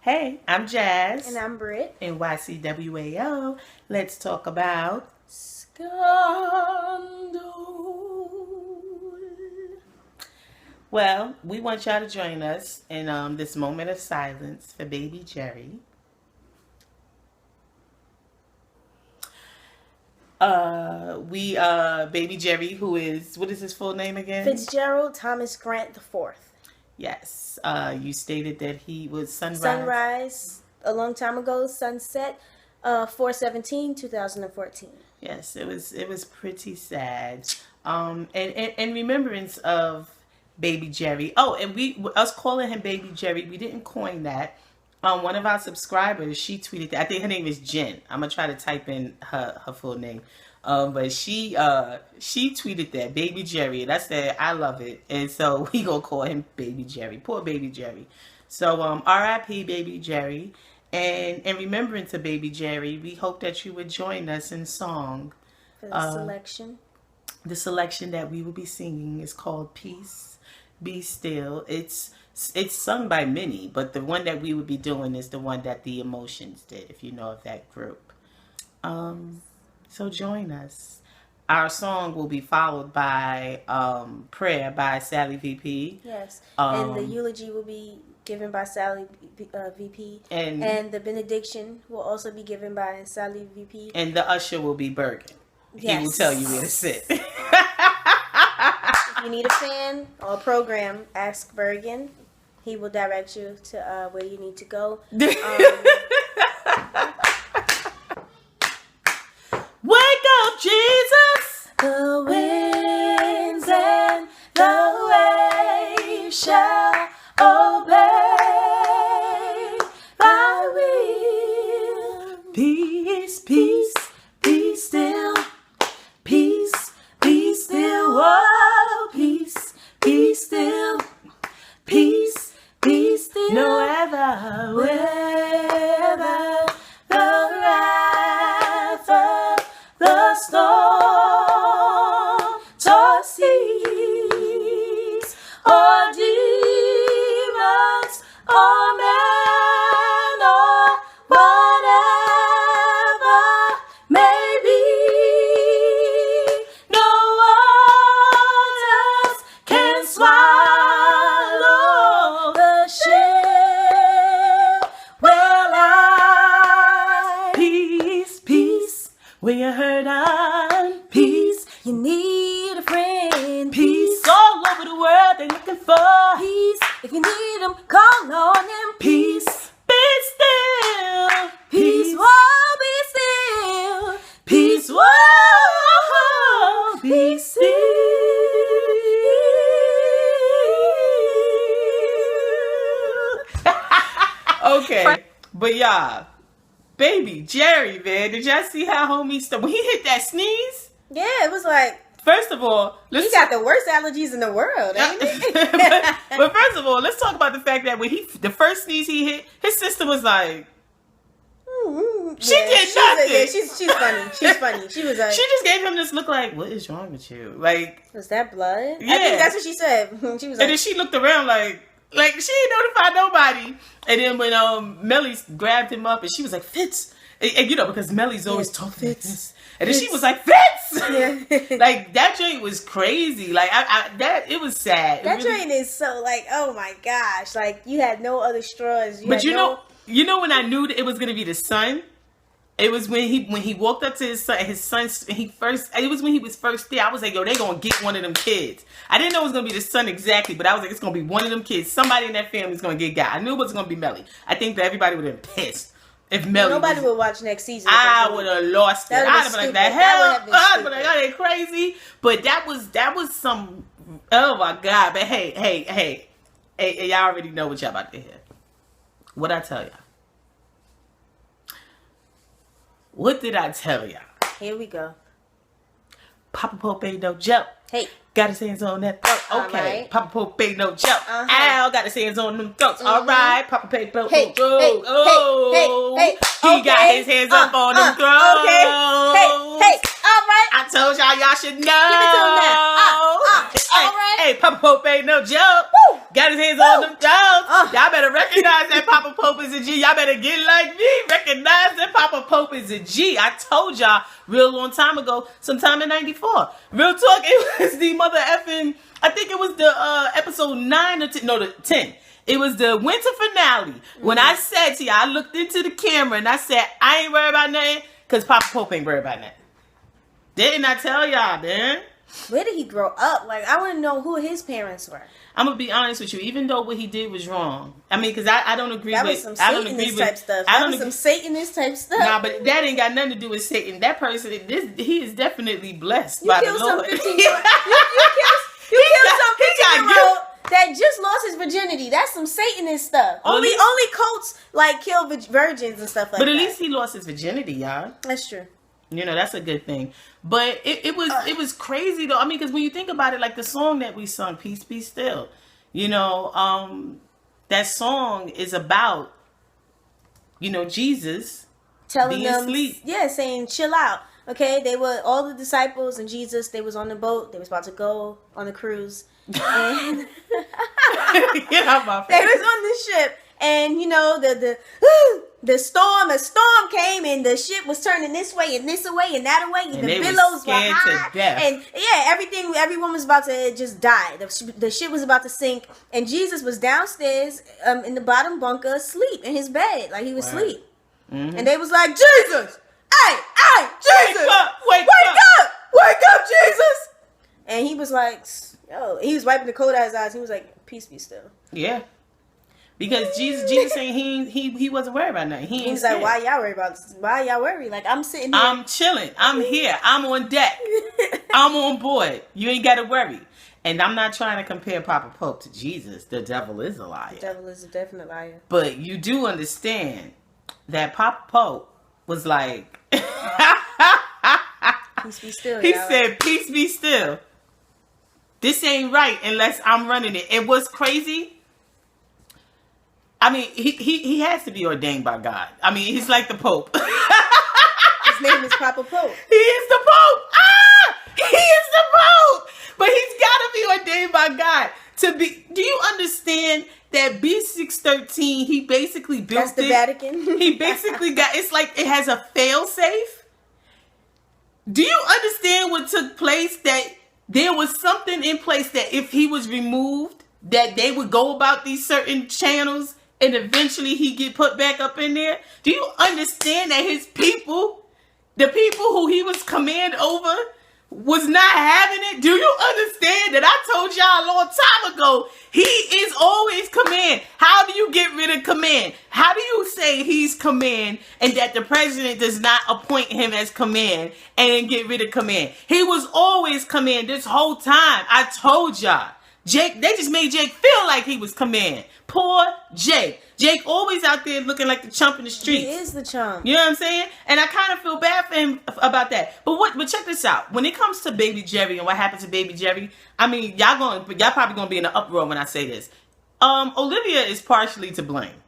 Hey, I'm Jazz. And I'm Britt. NYCWAO. Let's talk about scandal. Well, we want y'all to join us in this moment of silence for baby Jerry. Baby Jerry, who is, what is his full name again? Fitzgerald Thomas Grant IV. Yes. You stated that he was Sunrise a long time ago, sunset, 4/17/2014. Yes, it was pretty sad. And in remembrance of baby Jerry. Oh, and us calling him baby Jerry, we didn't coin that. One of our subscribers, she tweeted that. I think her name is Jen. I'm gonna try to type in her full name. But she tweeted that baby Jerry, and I said I love it, and so we gonna call him baby Jerry. Poor baby Jerry. So R.I.P. baby Jerry, and in remembrance of baby Jerry, we hope that you would join us in song. For the selection. The selection that we will be singing is called Peace, Be Still. It's sung by many, but the one that we would be doing is the one that the Emotions did, if you know of that group. So join us. Our song will be followed by Prayer by Sally VP. Yes. And the eulogy will be given by Sally VP. And the benediction will also be given by Sally VP. And the usher will be Bergen. Yes. He will tell you where to sit. If you need a fan or a program, ask Bergen. He will direct you to where you need to go. Wake up, Jesus! The winds and the waves shall obey thy will. Peace, peace, be still. Peace, be still. Whoa, peace, be still. Peace, be still. No weather, weather, the wrath of the storm, tossed seas, or demons, or man, or whatever may be. No waters can swallow the ship. Well, I peace, peace. When you hurt, I'm peace. You need a friend. Peace all over the world. They're looking for Peace. If you need them, call on him. peace. Be still. Peace. Whoa, be still. Peace. Whoa. Be still. Okay, but y'all, baby Jerry, man, did y'all see how homie when he hit that sneeze? Yeah, it was like, First of all, he got the worst allergies in the world, ain't it? but first of all, let's talk about the fact that when the first sneeze he hit, his sister was like, she did nothing. She's funny. She's funny. She was like, she just gave him this look like, what is wrong with you? Like, was that blood? Yeah. I think that's what she said. She was like, and then she looked around like she ain't notified nobody. And then when Mellie grabbed him up and she was like, Fitz. And you know, because Mellie's always talking like this. And then she was like, Fitz! Yeah. Like, that joint was crazy. Like, it was sad. That joint is so, like, oh my gosh. Like, you had no other straws. But you know when I knew that it was going to be the son? It was when he walked up to his son, it was when he was first there. I was like, yo, they going to get one of them kids. I didn't know it was going to be the son exactly, but I was like, it's going to be one of them kids. Somebody in that family is going to get got. I knew it was going to be Mellie. I think that everybody would have been pissed. If Mellie nobody would watch next season. I would have lost it. I'd have been like, the hell? I'd been like, are they crazy? But that was some, oh my God. But hey, y'all already know what y'all about to hear. What'd I tell y'all? What did I tell y'all? Here we go. Papa Pope ain't no joke. Hey. Got his hands on that throat. Okay. Right. Papa Pope ain't no joke. Al got his hands on them throats. All right. Papa Pope. Hey, He got his hands up on them throats. Okay. Hey. All right. I told y'all should know. Give it to him now. All right. Hey, Papa Pope ain't no joke. Woo. Got his hands on them Jones. Y'all better recognize that Papa Pope is a G. Y'all better get like me. Recognize that Papa Pope is a G. I told y'all real long time ago, sometime in 94. Real talk, it was the mother effing, I think it was the episode 9 or 10, no, the 10. It was the winter finale. When I said to y'all, I looked into the camera and I said, I ain't worried about nothing because Papa Pope ain't worried about nothing. Didn't I tell y'all, man? Where did he grow up? Like, I want to know who his parents were. I'm gonna be honest with you. Even though what he did was wrong, I mean, because I don't agree that with. Was some Satanist type stuff. That was some Satanist type stuff. Nah, but that ain't got nothing to do with Satan. That person, he is definitely blessed by the Lord. You killed some 15-year-old that just lost his virginity. That's some Satanist stuff. Only cults like kill virgins and stuff like that. But at least he lost his virginity, y'all. That's true. You know, that's a good thing. But it was crazy though. I mean, because when you think about it, like the song that we sung, "Peace Be Still," you know, that song is about, you know, Jesus telling them, asleep. Yeah, saying chill out. Okay, they were all the disciples and Jesus. They was on the boat. They was about to go on the cruise, and get out my face. They was on the ship, and you know the storm came, and the ship was turning this way and this way and that way, and the billows were high, and yeah, everyone was about to just die. The ship was about to sink, and Jesus was downstairs in the bottom bunker, asleep in his bed, like he was asleep, and they was like, Jesus. Hey, Jesus! Wake up, Jesus! And he was like, yo, he was wiping the cold out of his eyes. He was like, peace be still. Yeah. Because Jesus saying he wasn't worried about nothing. He was like, why y'all worried about this? Why y'all worried? Like, I'm sitting here. I'm chilling. I'm here. I'm on deck. I'm on board. You ain't got to worry. And I'm not trying to compare Papa Pope to Jesus. The devil is a liar. The devil is a definite liar. But you do understand that Papa Pope was like, peace be still. He said, peace be still. This ain't right unless I'm running it. And what's crazy, I mean, he has to be ordained by God. I mean, he's like the Pope. His name is Papa Pope. He is the Pope. He is the Pope. But he's got to be ordained by God to be. Do you understand that B613, he basically built That's the Vatican. He basically got, it's like it has a fail-safe. Do you understand what took place? That there was something in place that if he was removed, that they would go about these certain channels and eventually he get put back up in there? Do you understand that his people, the people who he was command over, was not having it? Do you understand that I told y'all a long time ago, he is always command. How do you get rid of command? How do you say he's command and that the president does not appoint him as command and then get rid of command? He was always command this whole time. I told y'all. Jake, they just made Jake feel like he was command. Poor Jake. Jake always out there looking like the chump in the streets. He is the chump. You know what I'm saying? And I kind of feel bad for him about that. But check this out. When it comes to Baby Jerry and what happened to Baby Jerry, I mean, y'all probably gonna be in an uproar when I say this. Olivia is partially to blame.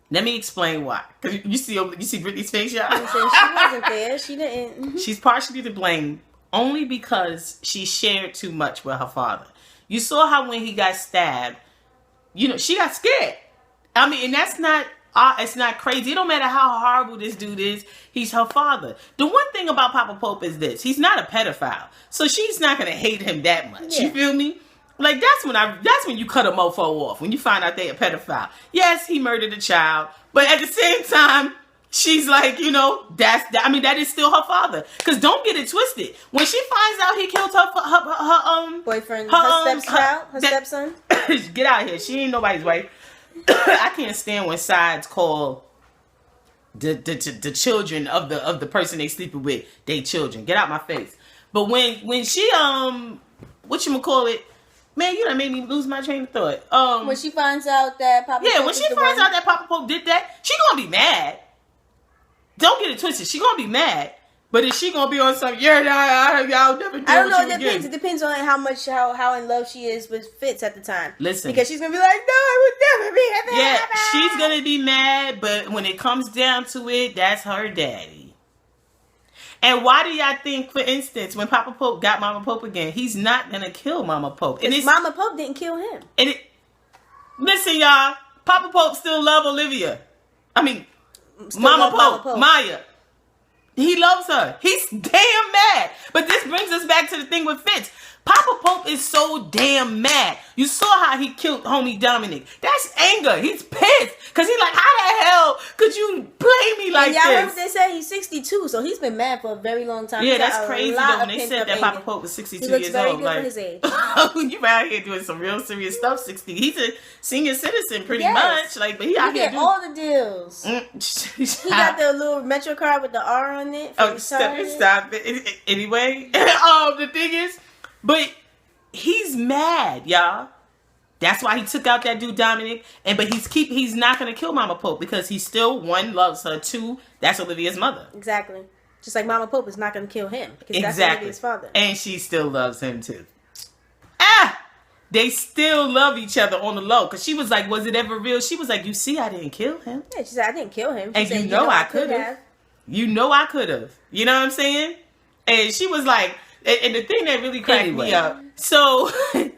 Let me explain why. Cause you see Britney's face, y'all. She wasn't there. She didn't. She's partially to blame only because she shared too much with her father. You saw how when he got stabbed, you know, she got scared. I mean, and that's not, it's not crazy. It don't matter how horrible this dude is. He's her father. The one thing about Papa Pope is this. He's not a pedophile. So she's not going to hate him that much. Yeah. You feel me? Like, that's when you cut a mofo off. When you find out they're a pedophile. Yes, he murdered a child. But at the same time, she's like, you know, that is still her father. Because don't get it twisted. When she finds out he killed her boyfriend, her stepson. Get out of here. She ain't nobody's wife. I can't stand when sides call the children of the person they sleeping with they children. Get out my face. But when she whatchamacallit, man, you done made me lose my train of thought. When she finds out that Papa Pope when she finds out that Papa Pope did that, she gonna be mad. Don't get it twisted. She gonna be mad. But is she gonna be on some? Yeah, I'll never do. I don't know. It depends. It depends on how in love she is with Fitz at the time. Listen, because she's gonna be like, no, I would never be happy. Yeah, she's gonna be mad. But when it comes down to it, that's her daddy. And why do y'all think, for instance, when Papa Pope got Mama Pope again, he's not gonna kill Mama Pope? And Mama Pope didn't kill him. And listen, y'all, Papa Pope still love Olivia. I mean, Mama Pope, Maya. He loves her. He's damn mad. But this brings us back to the thing with Fitz. Papa Pope is so damn mad. You saw how he killed homie Dominic. That's anger. He's pissed. Because he's like, how the hell could you play me like this? Y'all remember they said he's 62, so he's been mad for a very long time. Yeah, that's crazy though. When they said that Papa Pope was 62 years old. He looks very good for his age. You out here doing some real serious stuff, 60. He's a senior citizen pretty much. Like, but he out here doing all the deals. He got the little Metro card with the R on it. Oh, stop it. Anyway, the thing is, but he's mad, y'all. That's why he took out that dude Dominic. But he's not gonna kill Mama Pope because he still, one, loves her, two, that's Olivia's mother. Exactly. Just like Mama Pope is not gonna kill him because that's Olivia's father. And she still loves him too. They still love each other on the low. Because she was like, was it ever real? She was like, you see, I didn't kill him. Yeah, she said, I didn't kill him. And you know I could have. You know I could have. You know what I'm saying? And she was like, and the thing that really cracked me up. So, the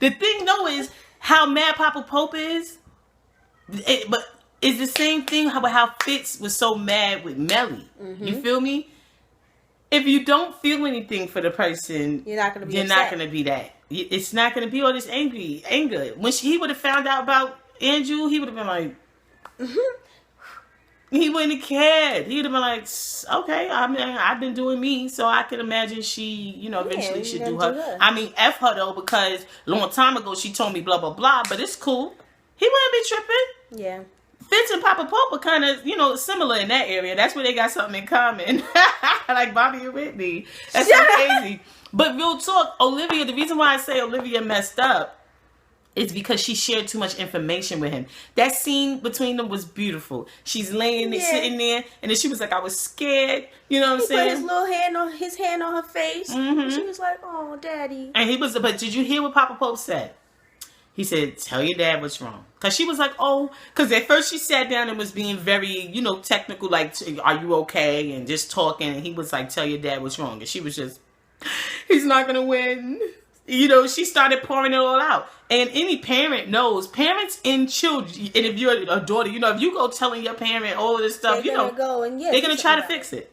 thing though is how mad Papa Pope is. But it's the same thing how Fitz was so mad with Mellie. Mm-hmm. You feel me? If you don't feel anything for the person, you're not going to be that. It's not going to be all this anger. When he would have found out about Andrew, he would have been like, he wouldn't have cared. He would have been like, okay, I mean, I've been doing me, so I can imagine she, eventually should do her. I mean, F her though, because a long time ago she told me blah, blah, blah, but it's cool. He wouldn't be tripping. Yeah. Fitz and Papa Pope are kind of, similar in that area. That's where they got something in common. Like Bobby and Whitney. That's so crazy. But real talk, Olivia, the reason why I say Olivia messed up is because she shared too much information with him. That scene between them was beautiful. She's laying there, sitting there, and then she was like, I was scared. You know what I'm saying? He put his little hand on her face. Mm-hmm. And she was like, oh, Daddy. And but did you hear what Papa Pope said? He said, tell your dad what's wrong. Because she was like, oh, because at first she sat down and was being very, technical, like, are you okay? And just talking. And he was like, tell your dad what's wrong. And she was just, he's not going to win. She started pouring it all out. And any parent knows, parents and children, and if you're a daughter, if you go telling your parent all of this stuff, they're going to try to fix it.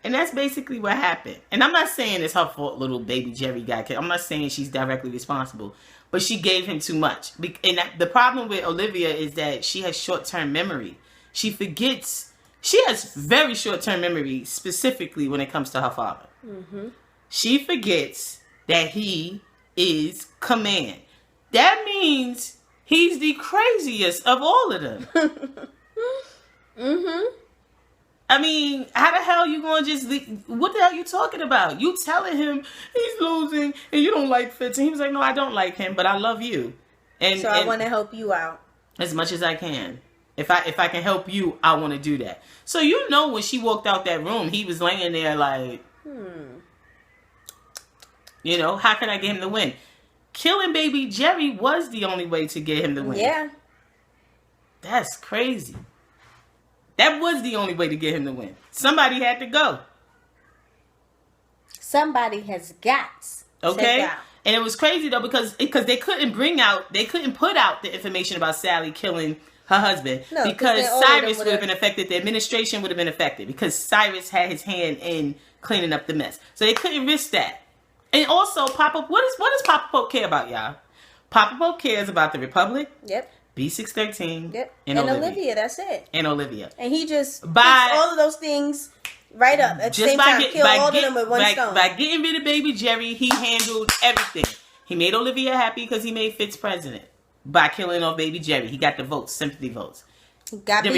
And that's basically what happened. And I'm not saying it's her fault little baby Jerry got killed. I'm not saying she's directly responsible. But she gave him too much. And the problem with Olivia is that she has short-term memory. She forgets. She has very short-term memory, specifically when it comes to her father. Mm-hmm. She forgets that he is command. That means he's the craziest of all of them. Mm-hmm. I mean, how the hell you gonna just leave? What the hell you talking about? You telling him he's losing and you don't like Fitz. And he was like, no, I don't like him, but I love you. So I want to help you out. As much as I can. If I can help you, I want to do that. So when she walked out that room, he was laying there like, how can I get him to win? Killing baby Jerry was the only way to get him to win. Yeah. That's crazy. That was the only way to get him to win. Somebody had to go. Somebody has got okay? To go. And it was crazy though because they couldn't put out the information about Sally killing her husband because Cyrus would have been affected. The administration would have been affected because Cyrus had his hand in cleaning up the mess. So they couldn't risk that. And also, what does Papa Pope care about, y'all? Papa Pope cares about the Republic. Yep. B613. Yep. And Olivia, that's it. And Olivia. And he just puts all of those things right up at the same time. Kill all of them with one stone. By getting rid of baby Jerry, he handled everything. He made Olivia happy because he made Fitz president. By killing off baby Jerry. He got the votes, sympathy votes. The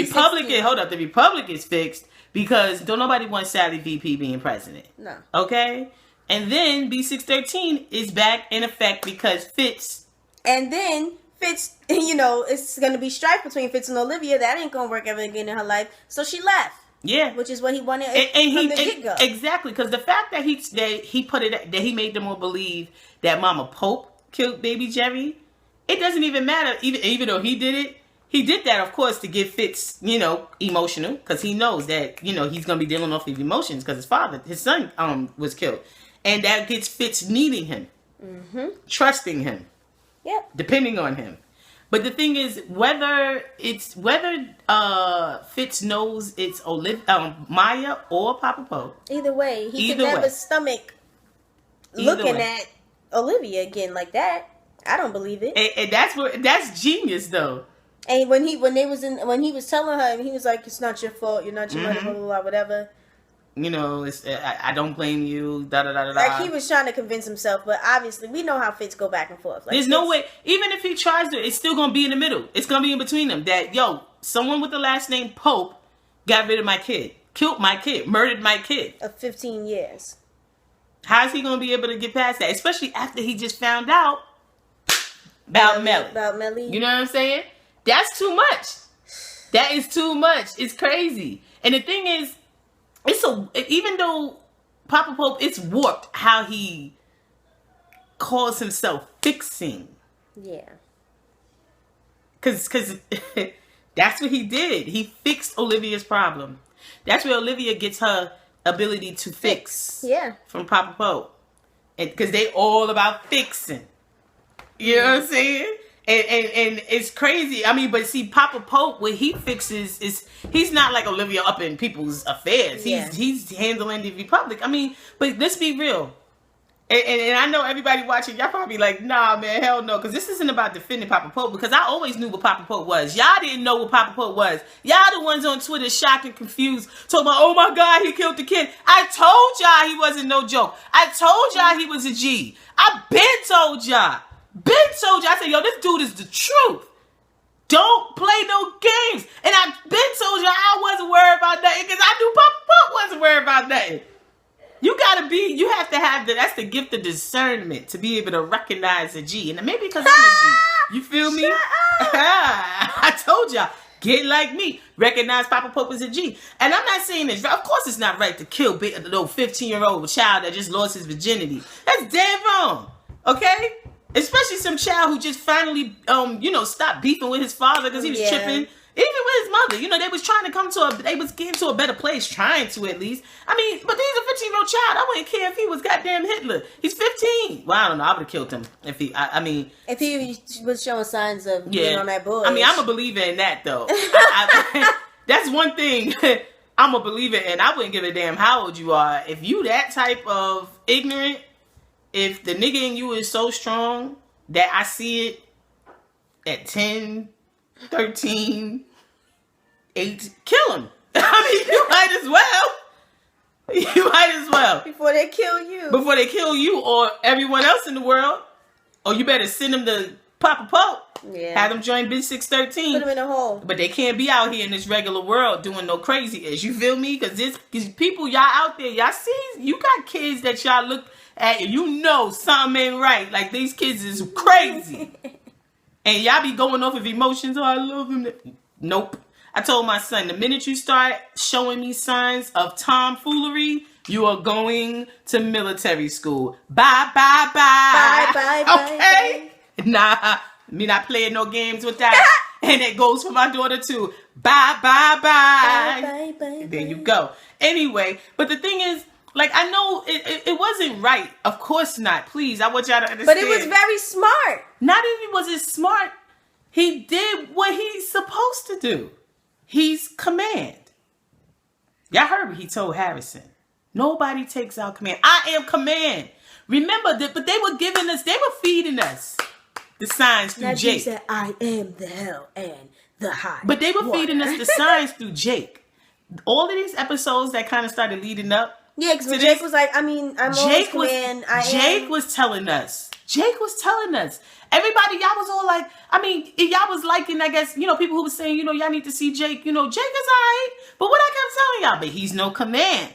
Republic is fixed because don't nobody want Sally VP being president. No. Okay? And then B613 is back in effect because Fitz. And then Fitz, it's going to be strife between Fitz and Olivia. That ain't going to work ever again in her life. So she left. Yeah. Which is what he wanted from the get-go. Exactly. Because the fact that he made them all believe that Mama Pope killed baby Jerry, it doesn't even matter. Even though he did it, he did that, of course, to get Fitz, emotional, because he knows that, he's going to be dealing off his emotions because his son, was killed. And that gets Fitz needing him, trusting him, depending on him. But the thing is, whether Fitz knows it's Maya or Papa Pope. Either way, he could never stomach looking at Olivia again like that. I don't believe it. And that's genius, though. And when he was telling her, he was like, "It's not your fault. You're not your mother, blah, blah, blah, whatever." I don't blame you. Da da da da. Like he was trying to convince himself, but obviously we know how Fitz go back and forth. Like, there's no way. Even if he tries to, it's still gonna be in the middle. It's gonna be in between them. That someone with the last name Pope got rid of my kid, killed my kid, murdered my kid. Of 15 years. How's he gonna be able to get past that? Especially after he just found out about Mellie. About Mellie. You know what I'm saying? That's too much. That is too much. It's crazy. And the thing is, even though Papa Pope, it's warped how he calls himself fixing. Yeah. Cause that's what he did. He fixed Olivia's problem. That's where Olivia gets her ability to fix. Yeah. From Papa Pope. And because they all about fixing. You know what I'm saying? And it's crazy. I mean, but see, Papa Pope, what he fixes is, he's not like Olivia up in people's affairs. He's handling the Republic. I mean, but let's be real. And I know everybody watching, y'all probably like, nah, man, hell no. Because this isn't about defending Papa Pope. Because I always knew what Papa Pope was. Y'all didn't know what Papa Pope was. Y'all the ones on Twitter shocked and confused. Talking about, oh my God, he killed the kid. I told y'all he wasn't no joke. I told y'all he was a G. I been told y'all. I said, yo, this dude is the truth. Don't play no games. And I been told y'all I wasn't worried about nothing because I knew Papa Pope wasn't worried about nothing. You have to have that's the gift of discernment to be able to recognize a G. And maybe because I'm a G. You feel me? I told y'all, get like me. Recognize Papa Pope as a G. And I'm not saying this. Of course it's not right to kill the 15-year-old child that just lost his virginity. That's dead wrong. Okay? Especially some child who just finally, stopped beefing with his father because he was tripping. Even with his mother. They was trying to they was getting to a better place, trying to at least. I mean, but he's a 15-year-old child. I wouldn't care if he was goddamn Hitler. He's 15. Well, I don't know. I would have killed him if he, if he was showing signs of being on that bush. I mean, I'm a believer in that, though. That's one thing I'm a believer in. I wouldn't give a damn how old you are. If you that type of ignorant, if the nigga in you is so strong that I see it at 10, 13, 8, kill him. I mean, you might as well. You might as well. Before they kill you. Before they kill you or everyone else in the world. Or you better send them to Papa Pope. Yeah. Have them join Bid 613. Put them in a hole. But they can't be out here in this regular world doing no crazy ish. You feel me? Because these people, y'all out there, y'all see, you got kids that y'all look at, something ain't right. Like, these kids is crazy. And y'all be going off of emotions. Oh, I love him. Nope. I told my son, the minute you start showing me signs of tomfoolery, you are going to military school. Bye, bye, bye. Bye, bye, okay? Bye. Nah, me not playing no games with that. And it goes for my daughter, too. Bye, bye, bye. Bye, bye, bye. There you go. Anyway, but the thing is, like, I know it wasn't right. Of course not. Please, I want y'all to understand. But it was very smart. Not only was it smart, he did what he's supposed to do. He's command. Y'all heard what he told Harrison. Nobody takes out command. I am command. Remember that, but they were feeding us the signs through Jake. He said, I am the hell and the high. But they were feeding us the signs through Jake. All of these episodes that kind of started leading up. Yeah, because Jake was like, I'm always command. Jake was telling us. Everybody, y'all was all like, y'all was liking, I guess, people who was saying, y'all need to see Jake. Jake is all right. But what I kept telling y'all, but he's no command.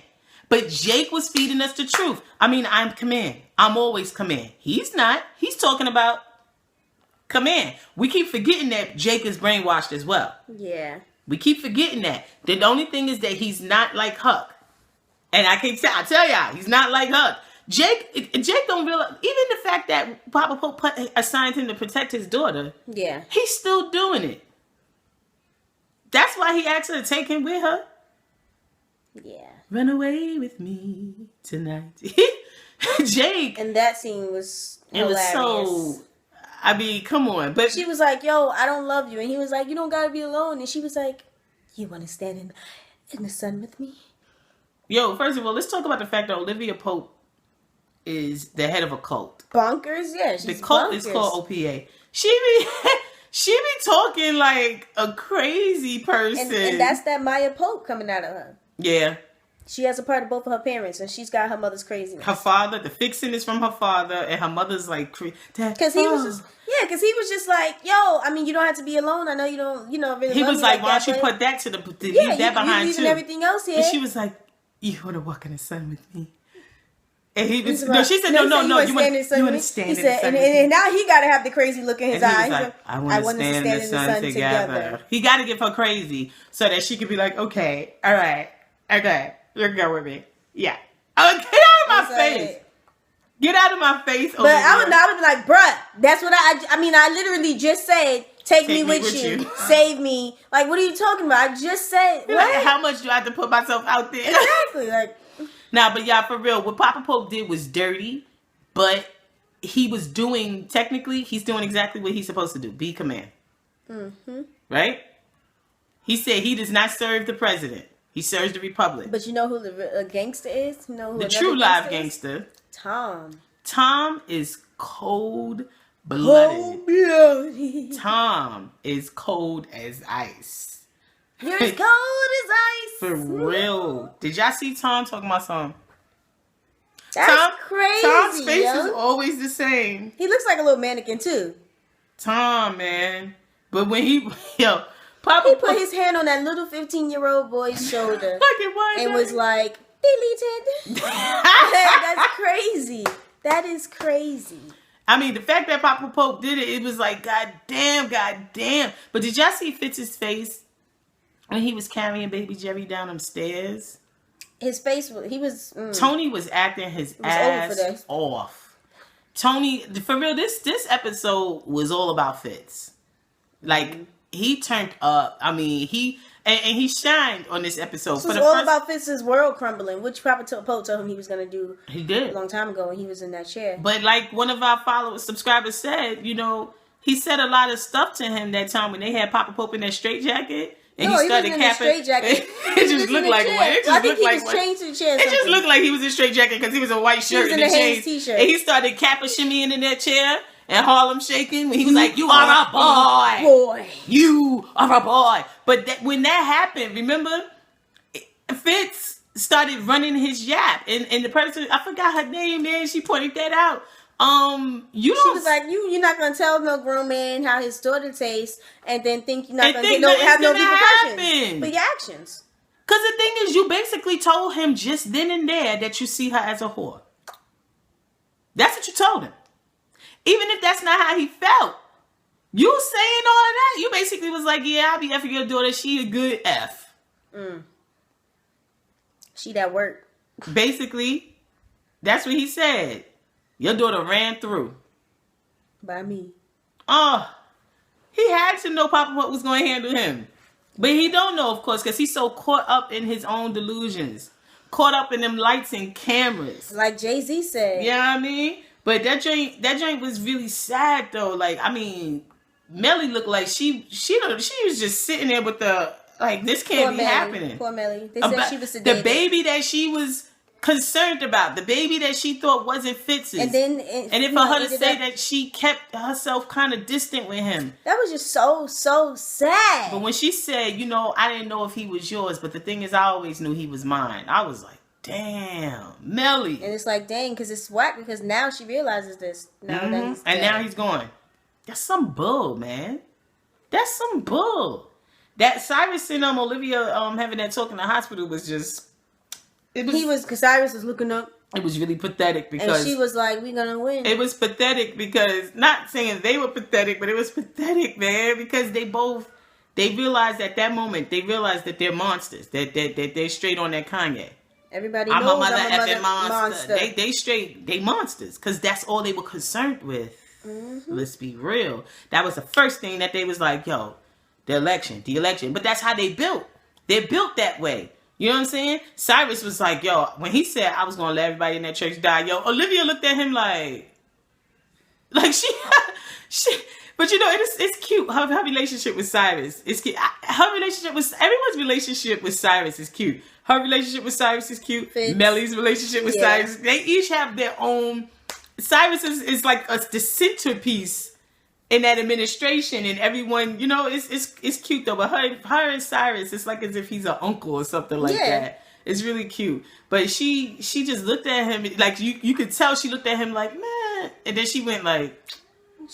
But Jake was feeding us the truth. I'm command. I'm always command. He's not. He's talking about command. We keep forgetting that Jake is brainwashed as well. Yeah. We keep forgetting that. The only thing is that he's not like Huck. And I tell y'all, he's not like Huck. Jake don't realize, even the fact that Papa Pope assigned him to protect his daughter. Yeah. He's still doing it. That's why he asked her to take him with her. Yeah. Run away with me tonight. Jake. And that scene was hilarious. It was so... I mean, come on. But she was like, yo, I don't love you. And he was like, you don't got to be alone. And she was like, you want to stand in the sun with me? Yo, first of all, let's talk about the fact that Olivia Pope is the head of a cult. Bonkers? Yeah, she's the cult bonkers. Is called OPA. She be talking like a crazy person. And that's that Maya Pope coming out of her. Yeah. She has a part of both of her parents, and she's got her mother's craziness. Her father, the fixing is from her father, and her mother's like... Because he was just like, yo, I mean, you don't have to be alone. I know you don't, really He was like, why don't you put that to the... leave that behind, too. Everything else here. And she was like, you want to walk in the sun with me? And he was... Like, she said, no, you want to stand in the sun with me. And now he got to have the crazy look in his eye. He was like, I want to stand in the sun together. He got to give her crazy so that she could be like, okay, all right, okay, you can go with me. Yeah. Oh, get out of my face. Get out of my face. But I would be like, bruh, that's what I literally just said, take me with you. Save me. Like, what are you talking about? I just said, what? Like, how much do I have to put myself out there? Exactly. Like, nah, but yeah, for real, what Papa Pope did was dirty, but he was doing, technically, he's doing exactly what he's supposed to do. Be command. Mm-hmm. Right? He said he does not serve the president. He serves the Republic. But you know who the gangster is? You know who the true live gangster? Tom. Tom is cold-blooded. Tom is cold as ice. You're as cold as ice. For real. Did y'all see Tom talking about something? That's crazy. Tom's face is always the same. He looks like a little mannequin too. Tom, man. But when he put his hand on that little 15-year-old boy's shoulder and was like, deleted. That's crazy. That is crazy. I mean, the fact that Papa Pope did it, it was like, God damn. But did y'all see Fitz's face when he was carrying baby Jerry down them stairs? His face, Tony was acting his ass off. Tony, for real, this episode was all about Fitz. Like, he turned up. I mean, he shined on this episode. This was all about Fitz's world crumbling, which Papa Pope told him he was going to do. He did. A long time ago when he was in that chair. But like one of our subscribers said, he said a lot of stuff to him that time when they had Papa Pope in that straitjacket. And he started capping. It just looked like one. It just looked like one. It just looked like he was in straitjacket because he was in a white shirt and a chains t-shirt. And he started capping, shimmying in that chair and Harlem shaking. When he was like, "You are a boy. You are a boy." But when that happened, remember, Fitz started running his yap, and the person, I forgot her name, man. She pointed that out. She was like, you're not gonna tell no grown man how his daughter tastes, and then think you're not gonna have no repercussions for your actions. Because the thing is, you basically told him just then and there that you see her as a whore. That's what you told him. Even if that's not how he felt, you saying all of that, you basically was like, yeah, I'll be effing your daughter. She a good F. She that work. Basically, that's what he said. Your daughter ran through. By me. Oh, he had to know Papa what was going to handle him. But he don't know, of course, because he's so caught up in his own delusions. Caught up in them lights and cameras. Like Jay-Z said. You know what I mean? But that joint was really sad, though. Like, I mean, Mellie looked like she was just sitting there with the, like, this can't be happening. Poor Mellie. They said she was sedated. The baby that she was concerned about, the baby that she thought wasn't Fitz's, and then for her to say that she kept herself kind of distant with him, that was just so sad. But when she said, I didn't know if he was yours, but the thing is, I always knew he was mine, I was like, damn, Mellie. And it's like, dang, because it's whack, because now she realizes this. Now that he's dead. And now he's going. That's some bull, man. That's some bull. That Cyrus and Olivia having that talk in the hospital was just. Because Cyrus was looking up. It was really pathetic because. And she was like, we're going to win. It was pathetic because, not saying they were pathetic, but it was pathetic, man, because they realized at that moment, that they're monsters, that they're straight on that Kanye. Everybody knows I'm a mother effing monster. They monsters, because that's all they were concerned with. Let's be real. That was the first thing that they was like, yo, the election. But that's how they built. They're built that way. You know what I'm saying? Cyrus was like, yo, when he said I was going to let everybody in that church die, yo, Olivia looked at him like she, but you know, it's cute. Her relationship with Cyrus is cute. Everyone's relationship with Cyrus is cute. Her relationship with Cyrus is cute. Fitz. Mellie's relationship with Cyrus. They each have their own. Cyrus is like the centerpiece in that administration, and everyone, you know, it's cute though. But her and Cyrus, it's like as if he's an uncle or something like that. It's really cute. But she just looked at him like you could tell she looked at him like, man, and then she went like,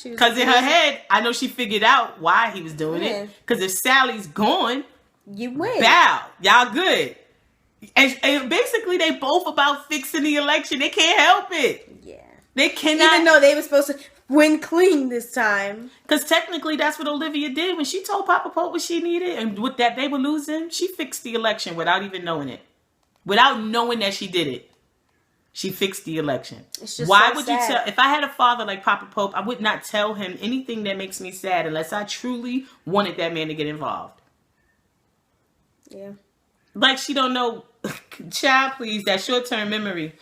because in her head, I know she figured out why he was doing it. Because if Sally's gone, you win. Bow, y'all good. And basically, they both about fixing the election. They can't help it. Yeah, they cannot. Even though they were supposed to win clean this time. Because technically, that's what Olivia did when she told Papa Pope what she needed, and with that they were losing. She fixed the election without even knowing it, without knowing that she did it. She fixed the election. It's just why would sad. You tell? If I had a father like Papa Pope, I would not tell him anything that makes me sad unless I truly wanted that man to get involved. Yeah. Like she don't know. Child, please, that short-term memory.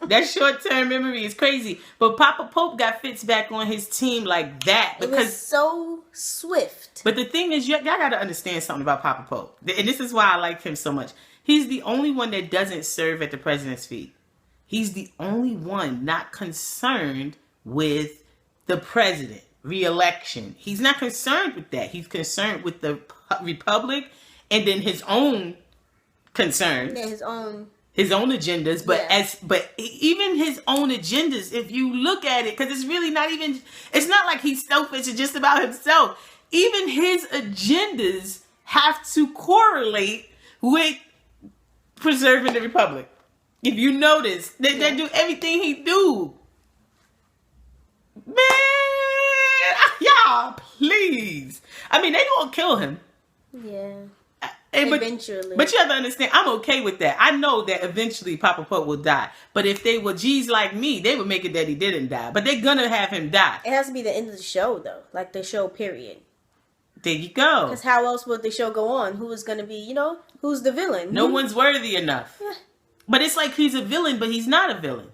That short-term memory is crazy. But Papa Pope got Fitz back on his team like that. Because it was so swift. But the thing is, y'all got to understand something about Papa Pope. And this is why I like him so much. He's the only one that doesn't serve at the president's feet. He's the only one not concerned with the president, re-election. He's not concerned with that. He's concerned with the republic and then his own concerns. Yeah, his own agendas. But even his own agendas, if you look at it, because it's really not even, it's not like he's selfish and just about himself. Even his agendas have to correlate with preserving the republic. If you notice, they do everything he do. Man, y'all, please. I mean, they gonna kill him. Yeah. Eventually. But you have to understand, I'm okay with that. I know that eventually Papa Pope will die. But if they were G's like me, they would make it that he didn't die. But they're gonna have him die. It has to be the end of the show, though. Like the show, period. There you go. Because how else would the show go on? Who is gonna be, you know, who's the villain? No one's worthy enough. Yeah. But it's like he's a villain, but he's not a villain.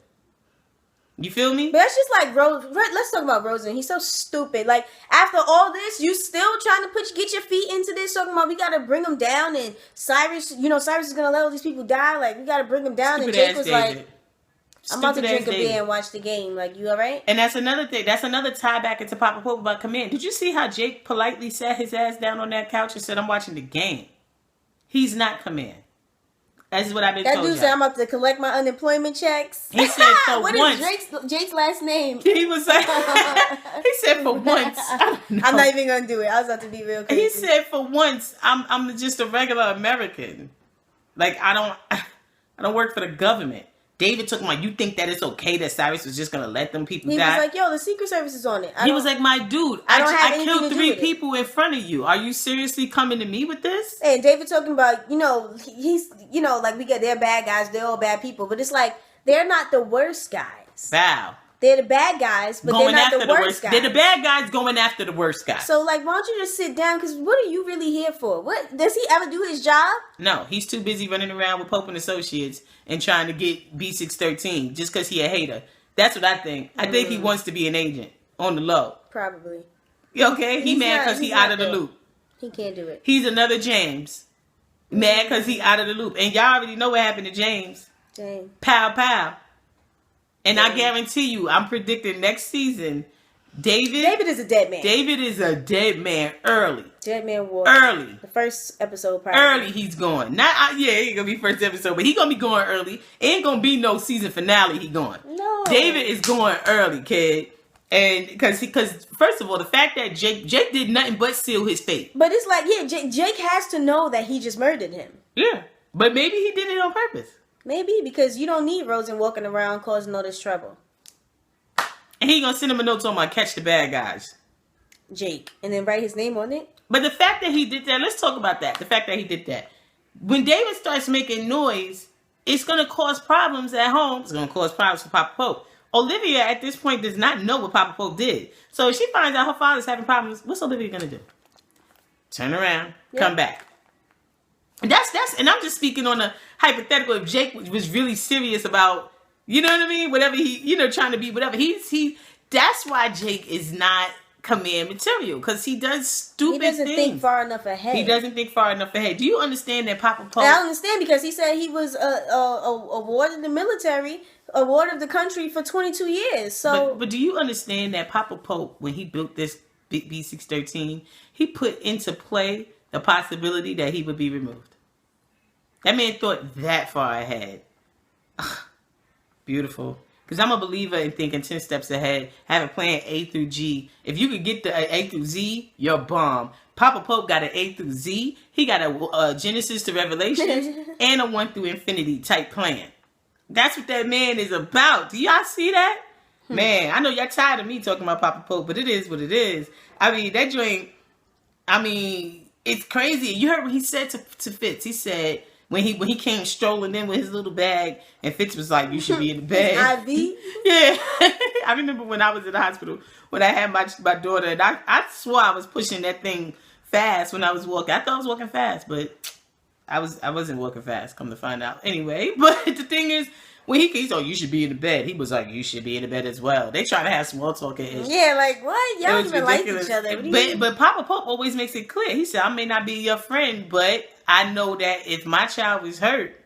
You feel me? But that's just like Rose. Let's talk about Rosen. He's so stupid. Like, after all this, you still trying to get your feet into this, talking about we got to bring him down, and Cyrus, you know, Cyrus is going to let all these people die. Like, we got to bring him down. Stupid, and Jake was David. Like, I'm about to drink a beer and watch the game. Like, you all right? And that's another thing. That's another tie back into Papa Pope about command. Did you see how Jake politely sat his ass down on that couch and said, I'm watching the game? He's not command. That's what I've been told. That dude said, I'm about to collect my unemployment checks. He said, for what once. What is Jake's last name? He was like, he said, for once. I'm not even going to do it. I was about to be real crazy. He said, for once, I'm just a regular American. Like, I don't work for the government. David took my, you think that it's okay that Cyrus was just going to let them people die? He was like, yo, the Secret Service is on it. He was like, my dude, I killed 3 people in front of you. Are you seriously coming to me with this? And David talking about, you know, he's, you know, like they're bad guys. They're all bad people. But it's like, they're not the worst guys. Wow. They're the bad guys, but they're not the worst guys. They're the bad guys going after the worst guys. So, like, why don't you just sit down? Because what are you really here for? What does he ever do his job? No, he's too busy running around with Pope and Associates and trying to get B613 just because he a hater. That's what I think. I think he wants to be an agent on the low. Probably. Okay? He mad because he out of the loop. He can't do it. He's another James. Mad because he out of the loop. And y'all already know what happened to James. James. Pow, pow. And I guarantee you, I'm predicting next season, David is a dead man. David is a dead man early. Dead man war. Early. The first episode probably. Early he's going. Not he ain't gonna be first episode, but he gonna be going early. Ain't gonna be no season finale he going. No. David is going early, kid. And because first of all, the fact that Jake did nothing but seal his fate. But it's like, yeah, Jake has to know that he just murdered him. Yeah. But maybe he did it on purpose. Maybe, because you don't need Rosen walking around causing all this trouble. And he gonna send him a note on my catch the bad guys. Jake. And then write his name on it? But the fact that he did that, let's talk about that. The fact that he did that. When David starts making noise, it's gonna cause problems at home. It's gonna cause problems for Papa Pope. Olivia, at this point, does not know what Papa Pope did. So if she finds out her father's having problems, what's Olivia gonna do? turn around, come back. And and I'm just speaking on a hypothetical. If Jake was really serious about, you know what I mean, whatever he, trying to be, whatever that's why Jake is not command material, because he does stupid things. He doesn't think far enough ahead. He doesn't think far enough ahead. Do you understand that Papa Pope? I understand, because he said he was awarded the military, award of the country for 22 years. So, but do you understand that Papa Pope, when he built this B613, he put into play the possibility that he would be removed? That man thought that far ahead. Beautiful. Because I'm a believer in thinking 10 steps ahead, having plan A through G. If you could get the A through Z, you're bomb. Papa Pope got an A through Z. He got a Genesis to Revelation and a 1 through infinity type plan. That's what that man is about. Do y'all see that? Man, I know y'all tired of me talking about Papa Pope, but it is what it is. I mean, that joint, it's crazy. You heard what he said to Fitz. He said, when he came strolling in with his little bag, and Fitz was like, "You should be in the bed." IV? Yeah. I remember when I was in the hospital, when I had my daughter, and I swore I was pushing that thing fast when I was walking. I thought I was walking fast, but I wasn't walking fast, come to find out. Anyway, but the thing is, when he said, "You should be in the bed," he was like, "You should be in the bed as well." They try to have small talk at his. Yeah, like, what? Y'all don't even like each other. But Papa Pope always makes it clear. He said, "I may not be your friend, but I know that if my child was hurt,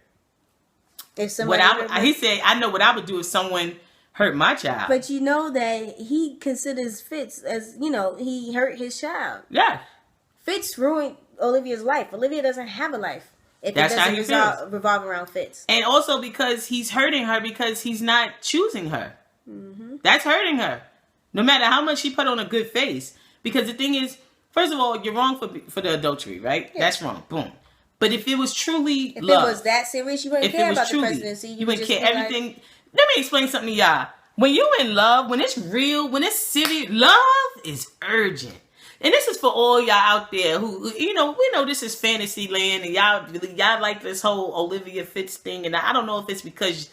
he said, I know what I would do if someone hurt my child." But you know that he considers Fitz as, he hurt his child. Yeah. Fitz ruined Olivia's life. Olivia doesn't have a life if That's it doesn't revolve around Fitz. And also because he's hurting her because he's not choosing her. Mm-hmm. That's hurting her. No matter how much she put on a good face. Because the thing is, first of all, you're wrong for the adultery, right? Yeah. That's wrong. Boom. But if it was truly if love, it was that serious, you wouldn't care about the presidency. You wouldn't care everything. Like, let me explain something to y'all. When you in love, when it's real, when it's serious, love is urgent. And this is for all y'all out there who, we know this is fantasy land, and y'all like this whole Olivia Fitz thing. And I don't know if it's because,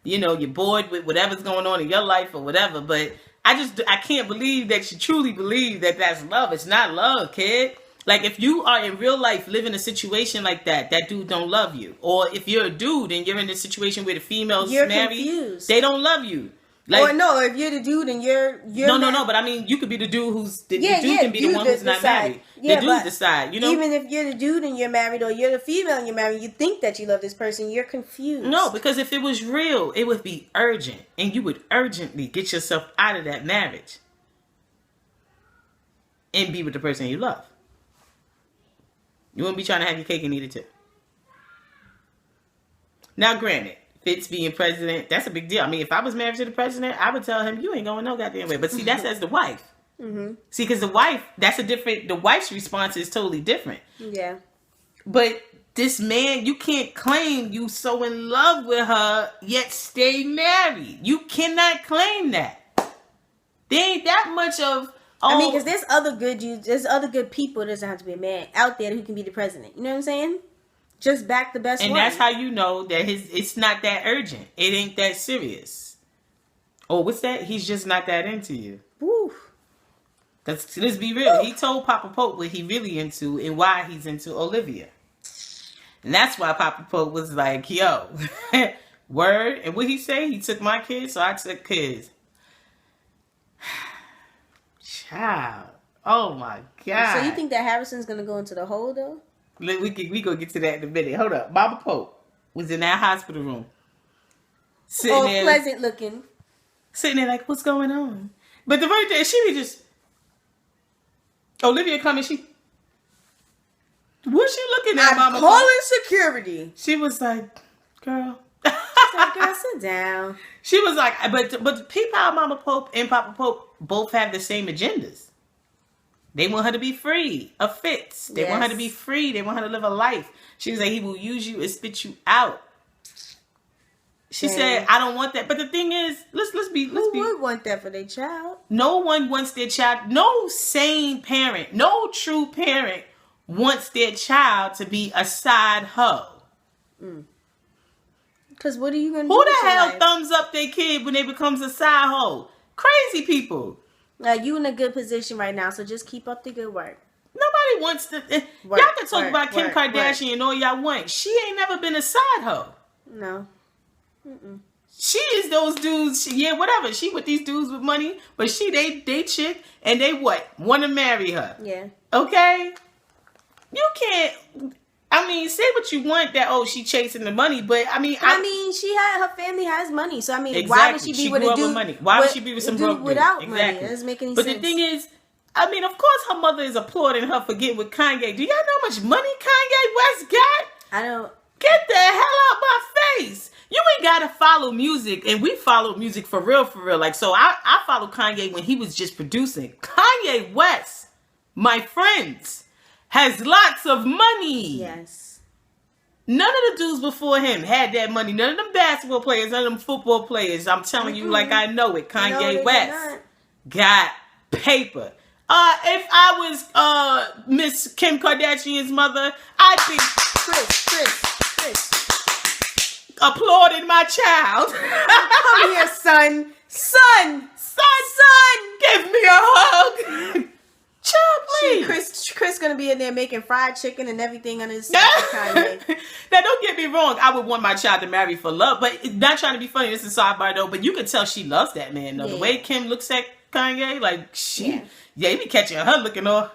you're bored with whatever's going on in your life or whatever, but I can't believe that you truly believe that that's love. It's not love, kid. Like, if you are in real life living a situation like that dude don't love you. Or if you're a dude and you're in a situation where the female's married, confused. They don't love you. Like, or no, if you're the dude and you're no, but I mean, you could be the dude who's the dude can be the one who's not married. Yeah, the dude decide, Even if you're the dude and you're married, or you're the female and you're married, you think that you love this person, you're confused. No, because if it was real, it would be urgent, and you would urgently get yourself out of that marriage and be with the person you love. You wouldn't be trying to have your cake and eat it too. Now, granted, Fitz being president, that's a big deal. I mean, if I was married to the president, I would tell him, you ain't going no goddamn way. But see, that's as the wife. Mm-hmm. See, because the wife's response is totally different. Yeah. But this man, you can't claim you so in love with her, yet stay married. You cannot claim that. There ain't that much of... I mean, because there's other good dudes, there's other good people. It doesn't have to be a man out there who can be the president. You know what I'm saying? Just back the best one. And that's how you know that it's not that urgent. It ain't that serious. Oh, what's that? He's just not that into you. Woo. Let's be real. Woo. He told Papa Pope what he really into and why he's into Olivia. And that's why Papa Pope was like, yo, word. And what he say? He took my kids, so I took his. Child. Oh my God. So you think that Harrison's going to go into the hole though? We gonna get to that in a minute. Hold up. Baba Pope was in that hospital room. Sitting there, pleasant looking. Sitting there like, what's going on? But the very day, she was just... Olivia coming, what's she looking at, Mama Pope? I'm calling security. She was like, girl. She's like, girl, sit down. She was like, but people, Mama Pope and Papa Pope both have the same agendas. They want her to be free of Fitz. They want her to be free. They want her to live a life. She was like, he will use you and spit you out. She said, I don't want that. But the thing is, who would want that for their child? No one wants their child. No sane parent, no true parent wants their child to be a side hoe. Because what are you going to do? Who the hell thumbs up their kid when they becomes a side hoe? Crazy people. You in a good position right now, so just keep up the good work. Nobody nobody wants to. Y'all can talk about Kim Kardashian and all y'all want. She ain't never been a side hoe. No. She is those dudes. Whatever. She with these dudes with money, but they chick and they want to marry her. Yeah. Okay. You can't. I mean, say what you want that she chasing the money, but I mean, her family has money, so I mean, exactly. Why would she be with a dude? Money? Why would she be with some broke dude without money? It doesn't make any sense. But the thing is, I mean, of course, her mother is applauding her for getting with Kanye. Do y'all know how much money Kanye West got? I don't. Get the hell out my face. You ain't gotta follow music, and we follow music for real. Like, so I followed Kanye when he was just producing. Kanye West, my friends, has lots of money. Yes. None of the dudes before him had that money. None of them basketball players, none of them football players. I'm telling you like I know it. Kanye West got paper. If I was Miss Kim Kardashian's mother, I'd be Chris. applauding my child. Come here, son. Give me a hug. Child, please. Chris gonna be in there making fried chicken and everything on his Kanye. Now, don't get me wrong. I would want my child to marry for love, but not trying to be funny. This is sidebar though. But you can tell she loves that man though. Yeah. The way Kim looks at Kanye, like you be catching her looking all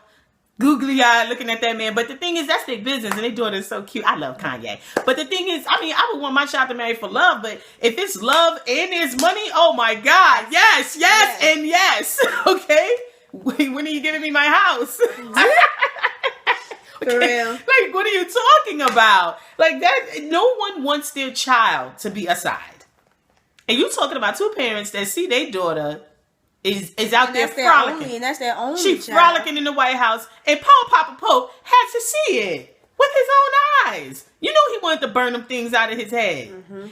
googly eyed looking at that man. But the thing is, that's their business, and their daughter is so cute. I love Kanye. But the thing is, I mean, I would want my child to marry for love, but if it's love and there's money, oh my God, yes, and yes, okay. When are you giving me my house? For real. Like, what are you talking about? Like that, no one wants their child to be a side. And you talking about two parents that see their daughter is out there frolicking. And that's their only She's child. frolicking in the White House. And Papa Pope had to see it with his own eyes. You know he wanted to burn them things out of his head. Mm-hmm.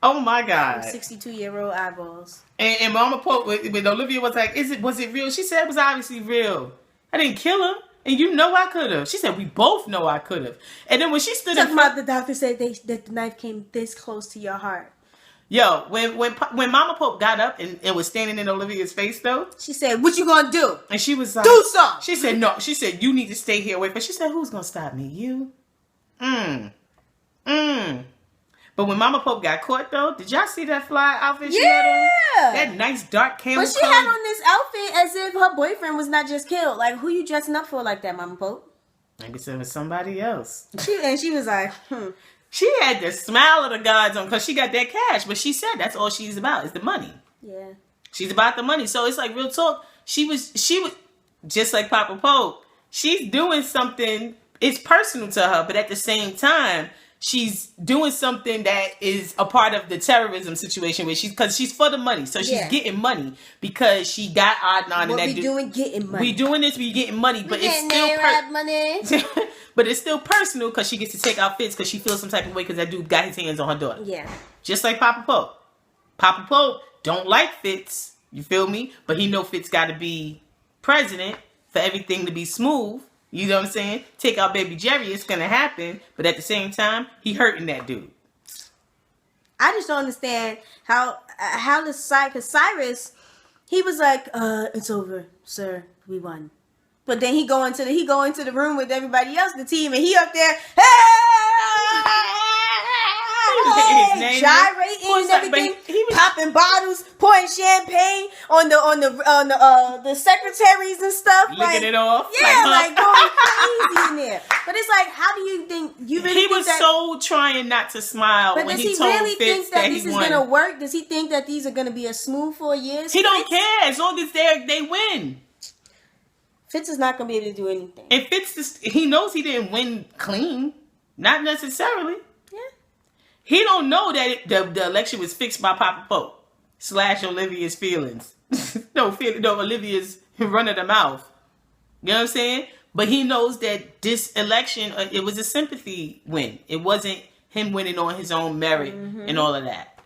Oh my God. 62-year-old eyeballs. And Mama Pope with Olivia was like, was it real? She said it was obviously real. I didn't kill her. And you know I could have. She said we both know I could have. And then when she stood talking about the doctor said that the knife came this close to your heart. Yo, when Mama Pope got up and was standing in Olivia's face though, she said, "What you gonna do?" And she was like, "Do something." She said, "No." She said, "You need to stay here away." But she said, "Who's gonna stop me? You?" But when Mama Pope got caught, though, did y'all see that fly outfit she had on? That nice dark camel But she had on this outfit as if her boyfriend was not just killed. Like, who you dressing up for like that, Mama Pope? Maybe it was somebody else. She was like, She had the smile of the gods on because she got that cash. But she said that's all she's about is the money. Yeah. She's about the money. So it's like, real talk. She was just like Papa Pope. She's doing something. It's personal to her. But at the same time, she's doing something that is a part of the terrorism situation because she's for the money. So she's getting money because she got Adnan. What we doing getting money. We doing this, we getting money. But it's still money. But it's still personal because she gets to take out Fitz because she feels some type of way because that dude got his hands on her daughter. Yeah. Just like Papa Pope. Papa Pope don't like Fitz. You feel me? But he know Fitz got to be president for everything to be smooth. You know what I'm saying? Take out baby Jerry, it's going to happen. But at the same time, he hurting that dude. I just don't understand how the side, because Cyrus, he was like, it's over, sir, we won. But then he go into the room with everybody else, the team, and he up there, gyrating and everything, he was popping bottles, pouring champagne on the secretaries and stuff, licking it off. Yeah, like going crazy in there. But it's like, how do you think you really? He was so trying not to smile when he told really Fitz that this is gonna work? Does he think that these are gonna be a smooth 4 years? He don't care as long as they win. Fitz is not gonna be able to do anything. And Fitz, he knows he didn't win clean, not necessarily. He don't know that the election was fixed by Papa Pope / Olivia's feelings. No, Olivia's run of the mouth. You know what I'm saying? But he knows that this election, it was a sympathy win. It wasn't him winning on his own merit and all of that.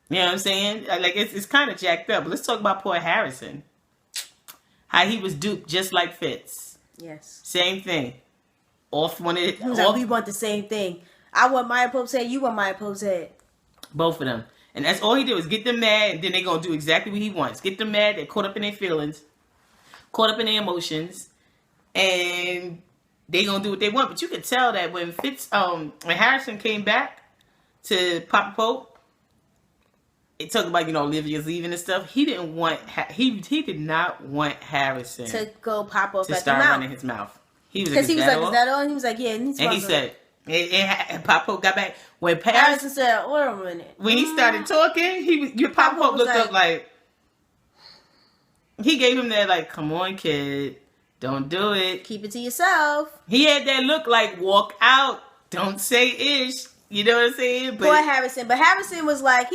You know what I'm saying? Like, it's kind of jacked up. But let's talk about poor Harrison. How he was duped just like Fitz. Yes. Same thing. Off one of it. We want the same thing. I want Maya Pope's head. You want Maya Pope's head. Both of them. And that's all he did was get them mad. And then they're going to do exactly what he wants. Get them mad. They're caught up in their feelings. caught up in their emotions, and they gonna do what they want. But you could tell that when when Harrison came back to Papa Pope, it talked about, Olivia's leaving and stuff. He didn't want, he did not want Harrison to go pop off to at start the mouth. running his mouth. He was because he was like, "Is that all?" And he was like, "Yeah." And he said, and Papa Pope got back when Harrison said, "Wait a minute." When he started talking, Papa Pope looked up like, he gave him that like, "Come on, kid, don't do it. Keep it to yourself." He had that look like, walk out, don't say ish. You know what I'm saying? Poor Harrison. But Harrison was like,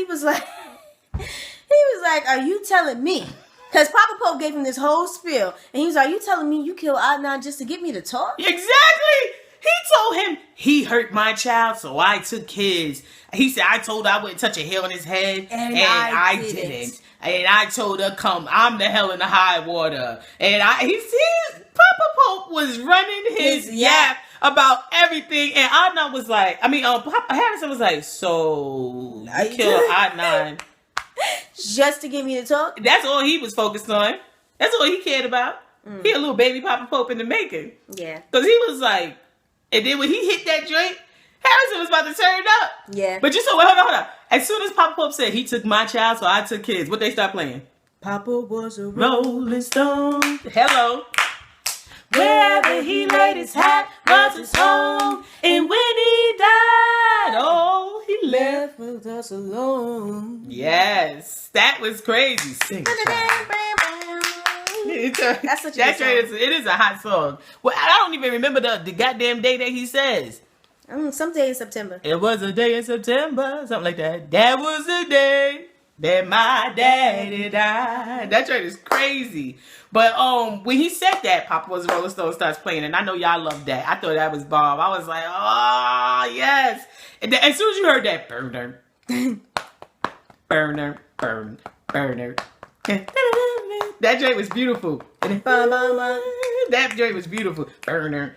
"Are you telling me?" Because Papa Pope gave him this whole spiel, and he was like, "Are you telling me you killed Adnan just to get me to talk?" Exactly. He told him he hurt my child, so I took his. He said, I told her I wouldn't touch a hair on his head, and I didn't. And I told her, come, I'm the hell in the high water. And Papa Pope was running his yap about everything. And Adnan was like, Papa Harrison was like, so you killed Adnan just to get me to talk? That's all he was focused on. That's all he cared about. He a little baby Papa Pope in the making. Yeah. Because he was like, and then when he hit that joint, Harrison was about to turn up. Yeah. But you saw, hold on. As soon as Papa Pope said, he took my child, so I took his, what they start playing? Papa was a rolling stone. Hello. Wherever he laid his hat was his home. And when he died, oh, he left with us alone. Yes. That was crazy. Sing That's such a good song. It is a hot song. Well, I don't even remember the goddamn day that he says. Some day in September. It was a day in September, something like that. That was the day that my daddy died. That track is crazy. But when he said that, Papa was a Rolling Stone starts playing, and I know y'all love that. I thought that was bomb. I was like, oh yes. And then, as soon as you heard that, burner, burner. That joint was beautiful. That joint was beautiful. Burner.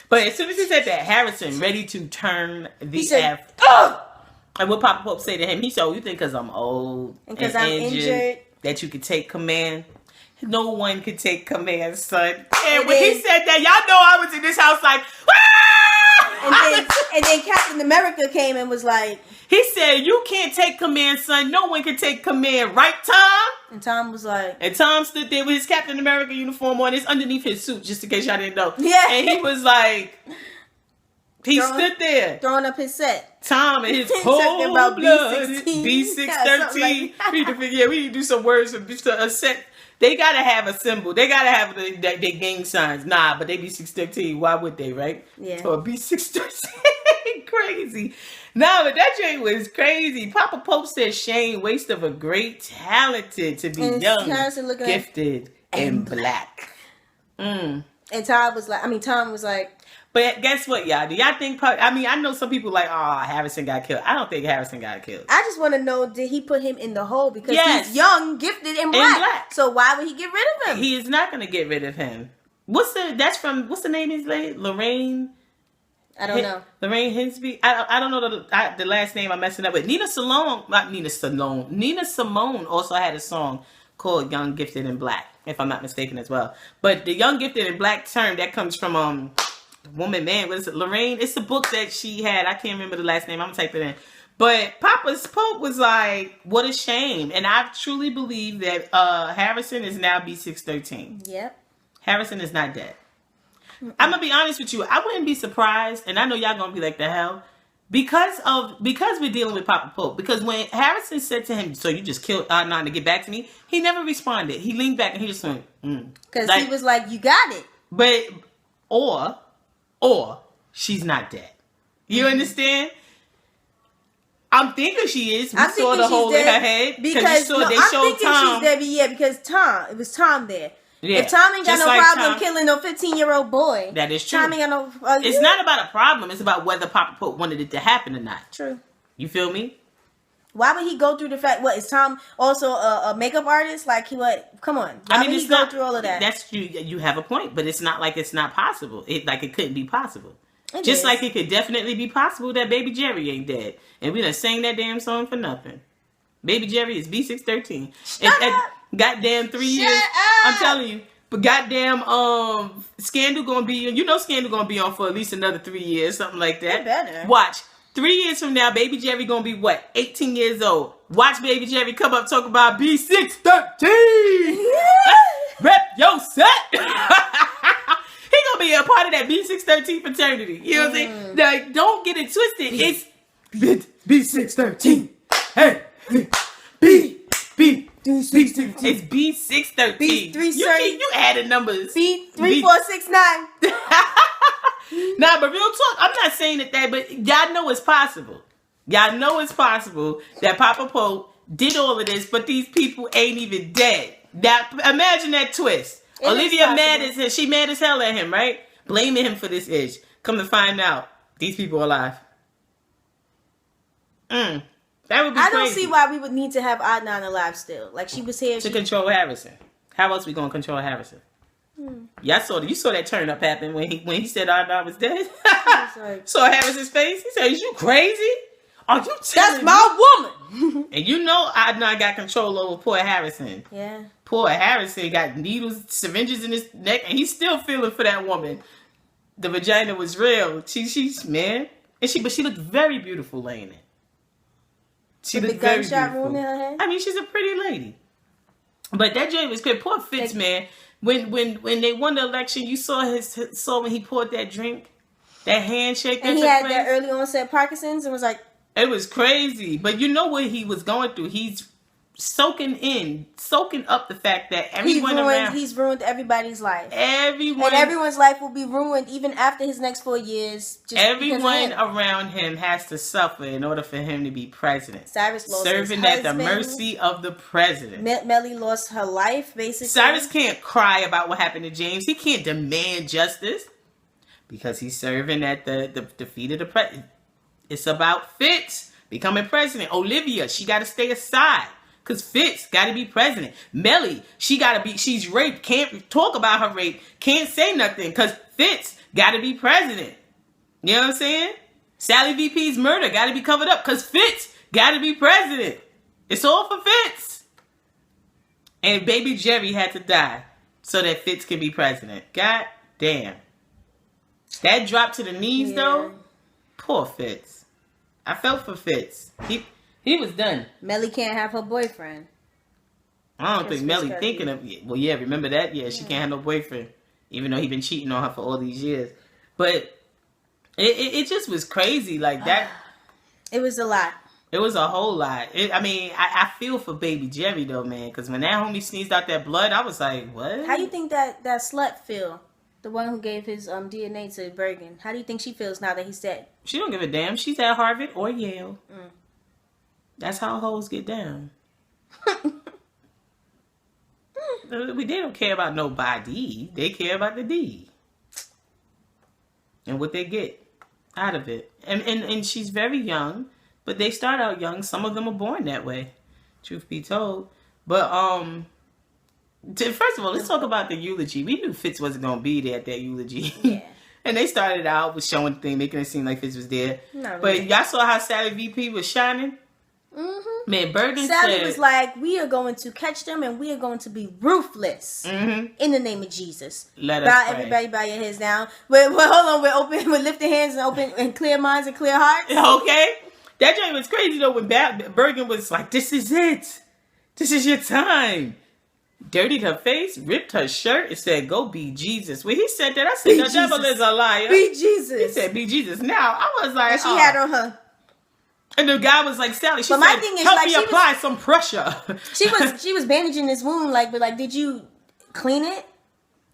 But as soon as he said that, Harrison ready to turn the F up. And what Papa Pope say to him? He said, you think because I'm old and because I'm injured that you could take command? No one could take command, son. And when he said that, y'all know I was in this house like, and then Captain America came and was like, he said, you can't take command, son. No one can take command. Right, Tom? And Tom was like... And Tom stood there with his Captain America uniform on. It's underneath his suit, just in case y'all didn't know. Yeah. And he was like... He stood there. Throwing up his set. Tom and his cold-blooded B613. We need to figure, we need to do some words for a set. They gotta have a symbol. They gotta have their gang signs. Nah, but they B613. Why would they, right? Yeah. So a B613. Crazy. No, but that joint was crazy. Papa Pope said, Shane, waste of a great talented to be young, gifted, and black. And Tom was like... But guess what, y'all? Do y'all think... I know some people like, Harrison got killed. I don't think Harrison got killed. I just want to know, did he put him in the hole? Because he's young, gifted, and black. So why would he get rid of him? He is not going to get rid of him. What's the name of his lady? Lorraine? I don't know. Lorraine Hinsby? I don't know the last name I'm messing up with. Nina Simone also had a song called Young, Gifted, and Black, if I'm not mistaken as well. But the Young, Gifted, and Black term, that comes from... Woman, man, what is it? Lorraine? It's the book that she had. I can't remember the last name. I'm going to type it in. But Papa's Pope was like, what a shame. And I truly believe that Harrison is now B613. Yep. Harrison is not dead. I'm going to be honest with you. I wouldn't be surprised. And I know y'all going to be like, the hell? Because we're dealing with Papa Pope. Because when Harrison said to him, so you just killed Adnan to get back to me? He never responded. He leaned back and he just went, Because he was like, you got it. But, or she's not dead. You understand? I'm thinking she is. We saw the hole in her head. Because they showed Tom. She's dead, because it was Tom there. Yeah. If Tom ain't got no problem killing no 15-year-old boy. That is true. Tom ain't got no... it's not about a problem. It's about whether Papa Pope wanted it to happen or not. True. You feel me? Why would he go through the fact... What, is Tom also a makeup artist? Like, come on. Why would he go through all of that? That's you have a point, but it's not like it's not possible. It couldn't be possible. It Just is. like it could definitely be possible that Baby Jerry ain't dead. And we done sang that damn song for nothing. Baby Jerry is B613. Shut up. Goddamn 3 years. Shut up. I'm telling you. But goddamn, Scandal gonna be, Scandal gonna be on for at least another 3 years, something like that. Better. Watch. 3 years from now, Baby Jerry gonna be what? 18 years old. Watch Baby Jerry come up talk about B613. Rep your set. He gonna be a part of that B613 fraternity. You know what I'm saying? Like, don't get it twisted. It's B613. Hey, B. It's B613. You added numbers. B3469. Nah, but real talk, I'm not saying that, but y'all know it's possible. Y'all know it's possible that Papa Pope did all of this, but these people ain't even dead. Now, imagine that twist. Olivia mad as hell. She mad as hell at him, right? Blaming him for this ish. Come to find out, these people are alive. That would be crazy. I don't see why we would need to have Adnan alive still. Like, she was here to control Harrison. How else we gonna control Harrison? Yeah, you saw that turn up happen when he said Adnan was dead. Saw Harrison's face. He said, "Is you crazy? Are you telling That's my woman?" And Adnan got control over poor Harrison. Yeah. Poor Harrison got needles, syringes in his neck, and he's still feeling for that woman. The vagina was real. She's man, but she looked very beautiful laying there. She looked very beautiful. Wound in her head? I mean, she's a pretty lady. But that joint was good. Poor Fitz, man. When they won the election, you saw when he poured that drink, that handshake. And he had that early onset Parkinson's and was like, it was crazy. But you know what he was going through. He's soaking up the fact that he's ruined everybody's life. And everyone's life will be ruined even after his next 4 years. Everyone around him has to suffer in order for him to be president. Cyrus lost serving his husband. At the mercy of the president. Mellie lost her life, basically. Cyrus can't cry about what happened to James. He can't demand justice because he's serving at the feet of the president. It's about Fitz becoming president. Olivia, she got to stay aside. Because Fitz got to be president. Mellie, she's raped. Can't talk about her rape. Can't say nothing because Fitz got to be president. You know what I'm saying? Sally VP's murder got to be covered up because Fitz got to be president. It's all for Fitz. And Baby Jerry had to die so that Fitz can be president. God damn. That drop to the knees, though. Poor Fitz. I felt for Fitz. He was done. Mellie can't have her boyfriend. I don't think Mellie thinking of it. Well, yeah, remember that? Yeah, she can't have no boyfriend. Even though he been cheating on her for all these years. But it just was crazy like that. It was a lot. It was a whole lot. I feel for Baby Jerry, though, man. Because when that homie sneezed out that blood, I was like, what? How do you think that slut feel? The one who gave his DNA to Bergen. How do you think she feels now that he's dead? She don't give a damn. She's at Harvard or Yale. That's how hoes get down. They don't care about nobody. They care about the D. And what they get out of it. And she's very young. But they start out young. Some of them are born that way. Truth be told. But, first of all, let's talk about the eulogy. We knew Fitz wasn't going to be there at that eulogy. Yeah. And they started out with showing the thing, making it seem like Fitz was there. But y'all saw how Sally VP was shining? Mm-hmm. Man, Bergen Sally was like, we are going to catch them and we are going to be ruthless in the name of Jesus. Let us pray. Everybody bow your heads down. Wait, hold on. We're lifting hands and open and clear minds and clear hearts. Okay. That joint was crazy though when Bergen was like, this is it. This is your time. Dirtied her face, ripped her shirt, and said, go be Jesus. When he said that, I said, the devil is a liar. Be Jesus. He said, be Jesus. Now, I was like, and she had on her. And the guy was like, Sally, she said, help me apply some pressure. She was bandaging this wound, but did you clean it?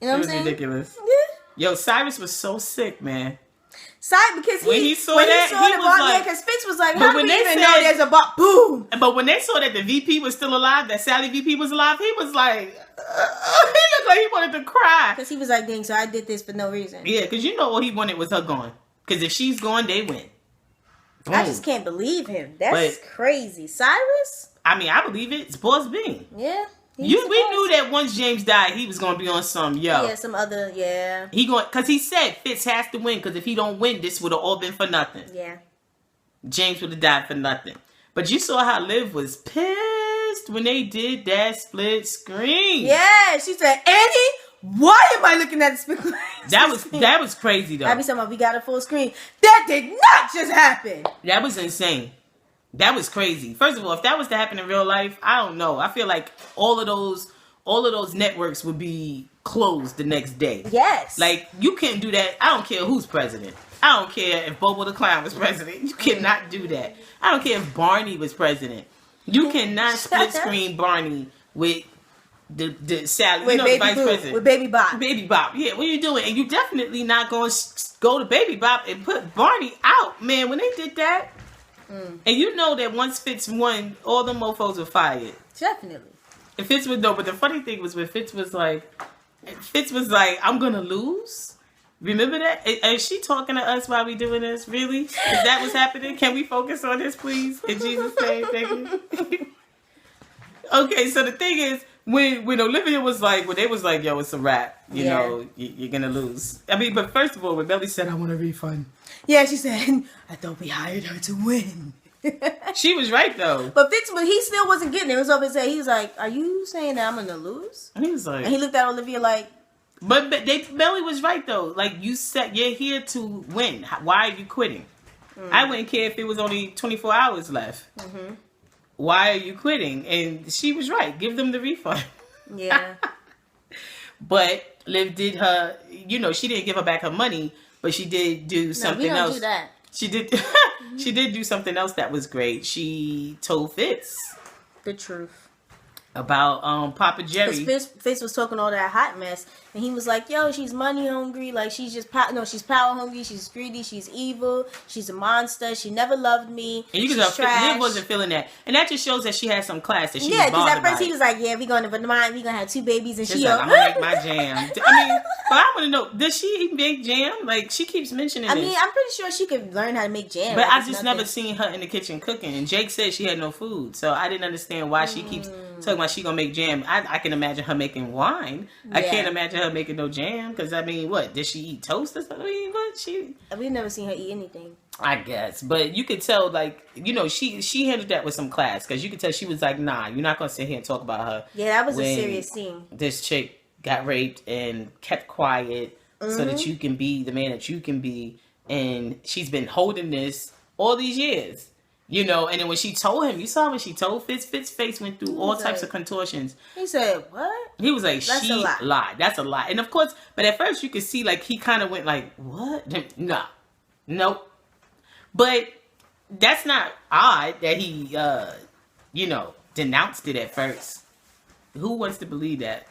You know what I'm saying? It was ridiculous. Yeah. Yo, Cyrus was so sick, man. Because when he saw that, because Fitz was like, how do we even know there's a bomb? Boom. But when they saw that the VP was still alive, that Sally VP was alive, he was like, he looked like he wanted to cry. Because he was like, dang, so I did this for no reason. Yeah, because all he wanted was her gone. Because if she's gone, they win. Boom. I just can't believe him. That's crazy. Cyrus? I mean, I believe it. It's Boss B. Yeah. We knew that once James died, he was going to be on some, some other, because he said Fitz has to win, because if he don't win, this would have all been for nothing. Yeah. James would have died for nothing. But you saw how Liv was pissed when they did that split screen. Yeah, she said, Annie, Why am I looking at the speaker? That was crazy though. I be talking about we got a full screen. That did not just happen. That was insane. That was crazy. First of all, if that was to happen in real life, I don't know. I feel like all of those networks would be closed the next day. Yes. Like, you can't do that. I don't care who's president. I don't care if Bobo the Clown was president. You cannot do that. I don't care if Barney was president. You cannot split screen Barney with the Sally, with the vice president. With Baby Bop. Baby Bop. Yeah, what are you doing? And you definitely not going to go to Baby Bop and put Barney out. Man, when they did that, and you know that once Fitz won, all the mofos were fired. Definitely. And Fitz was, no, but the funny thing was when Fitz was like, I'm going to lose. Remember that? Is she talking to us while we doing this? Really? Is that what's happening? Can we focus on this, please? In Jesus' name, thank you. Okay, so the thing is, when Olivia was like, when they was like, yo, it's a wrap, you know, you're going to lose. I mean, but first of all, when Mellie said, I want a refund. Yeah, she said, I thought we hired her to win. She was right, though. But Fitz, he still wasn't getting it. It was over his head. He was like, are you saying that I'm going to lose? And he was like... And he looked at Olivia like... But Mellie was right, though. Like, you said, you're here to win. Why are you quitting? I wouldn't care if it was only 24 hours left. Why are you quitting? And she was right. Give them the refund. Yeah. But Liv did her... You know, she didn't give her back her money, but she did do something else. No, we don't do that. She did... She did do something else that was great. She told Fitz the truth about Papa Jerry. Because Fitz was talking all that hot mess, and he was like, "Yo, she's money hungry. Like she's just she's power hungry. She's greedy. She's evil. She's a monster. She never loved me. And you can tell Liv wasn't feeling that, and that just shows that she had some class. That she was because at first he was like, "Yeah, we're gonna have 2 babies," and she's like, "I'm gonna make my jam." I mean, but I want to know, does she make jam? Like she keeps mentioning. I mean, I'm pretty sure she could learn how to make jam. But I just never seen her in the kitchen cooking. And Jake said she had no food, so I didn't understand why she keeps talking about she gonna make jam. I can imagine her making wine. Yeah. I can't imagine her making no jam, because I mean, what did she eat? Toast or something? I mean, what we've never seen her eat anything. I guess, but you could tell, like, you know, she handled that with some class, because you could tell she was like, nah, you're not gonna sit here and talk about her. Yeah, that was a serious scene. This chick got raped and kept quiet so that you can be the man that you can be, and she's been holding this all these years. You know, and then when she told him, you saw when she told Fitz's face went through all types of contortions. He said, what? He was like, That's she lied. That's a lie. And of course, but at first you could see, like, he kind of went like, what? No. Nope. But that's not odd that he, you know, denounced it at first. Who wants to believe that?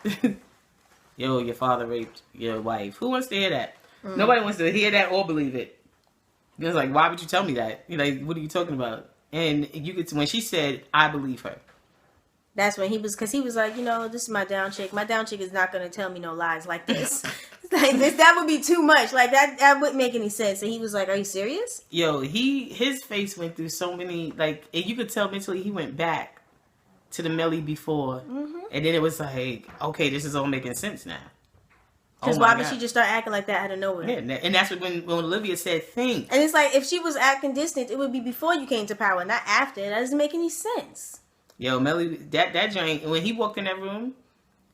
Yo, your father raped your wife. Who wants to hear that? Nobody wants to hear that or believe it. It was like, why would you tell me that? You're like, what are you talking about? And you could, when she said, I believe her. That's when because he was like, you know, this is my down chick. My down chick is not going to tell me no lies like this. Like this, that would be too much. Like that wouldn't make any sense. And he was like, are you serious? Yo, his face went through so many, like, and you could tell mentally he went back to the Mellie before. And then it was like, okay, this is all making sense now. Because why would she just start acting like that out of nowhere? Yeah, and that's when Olivia said think. And it's like, if she was acting distant, it would be before you came to power, not after. That doesn't make any sense. Yo, Mellie, that joint, when he walked in that room,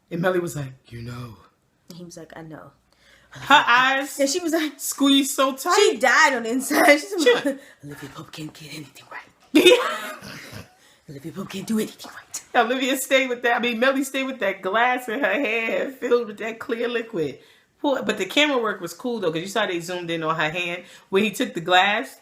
and Mellie was like, you know. And he was like, I know. Her eyes. And she was like, squeezed so tight. She died on the inside. She's like, Olivia Pope can't get anything right. Olivia Pope can't do anything right. Olivia stayed with that. I mean, Mellie stayed with that glass in her hand filled with that clear liquid. But the camera work was cool, though, because you saw they zoomed in on her hand when he took the glass,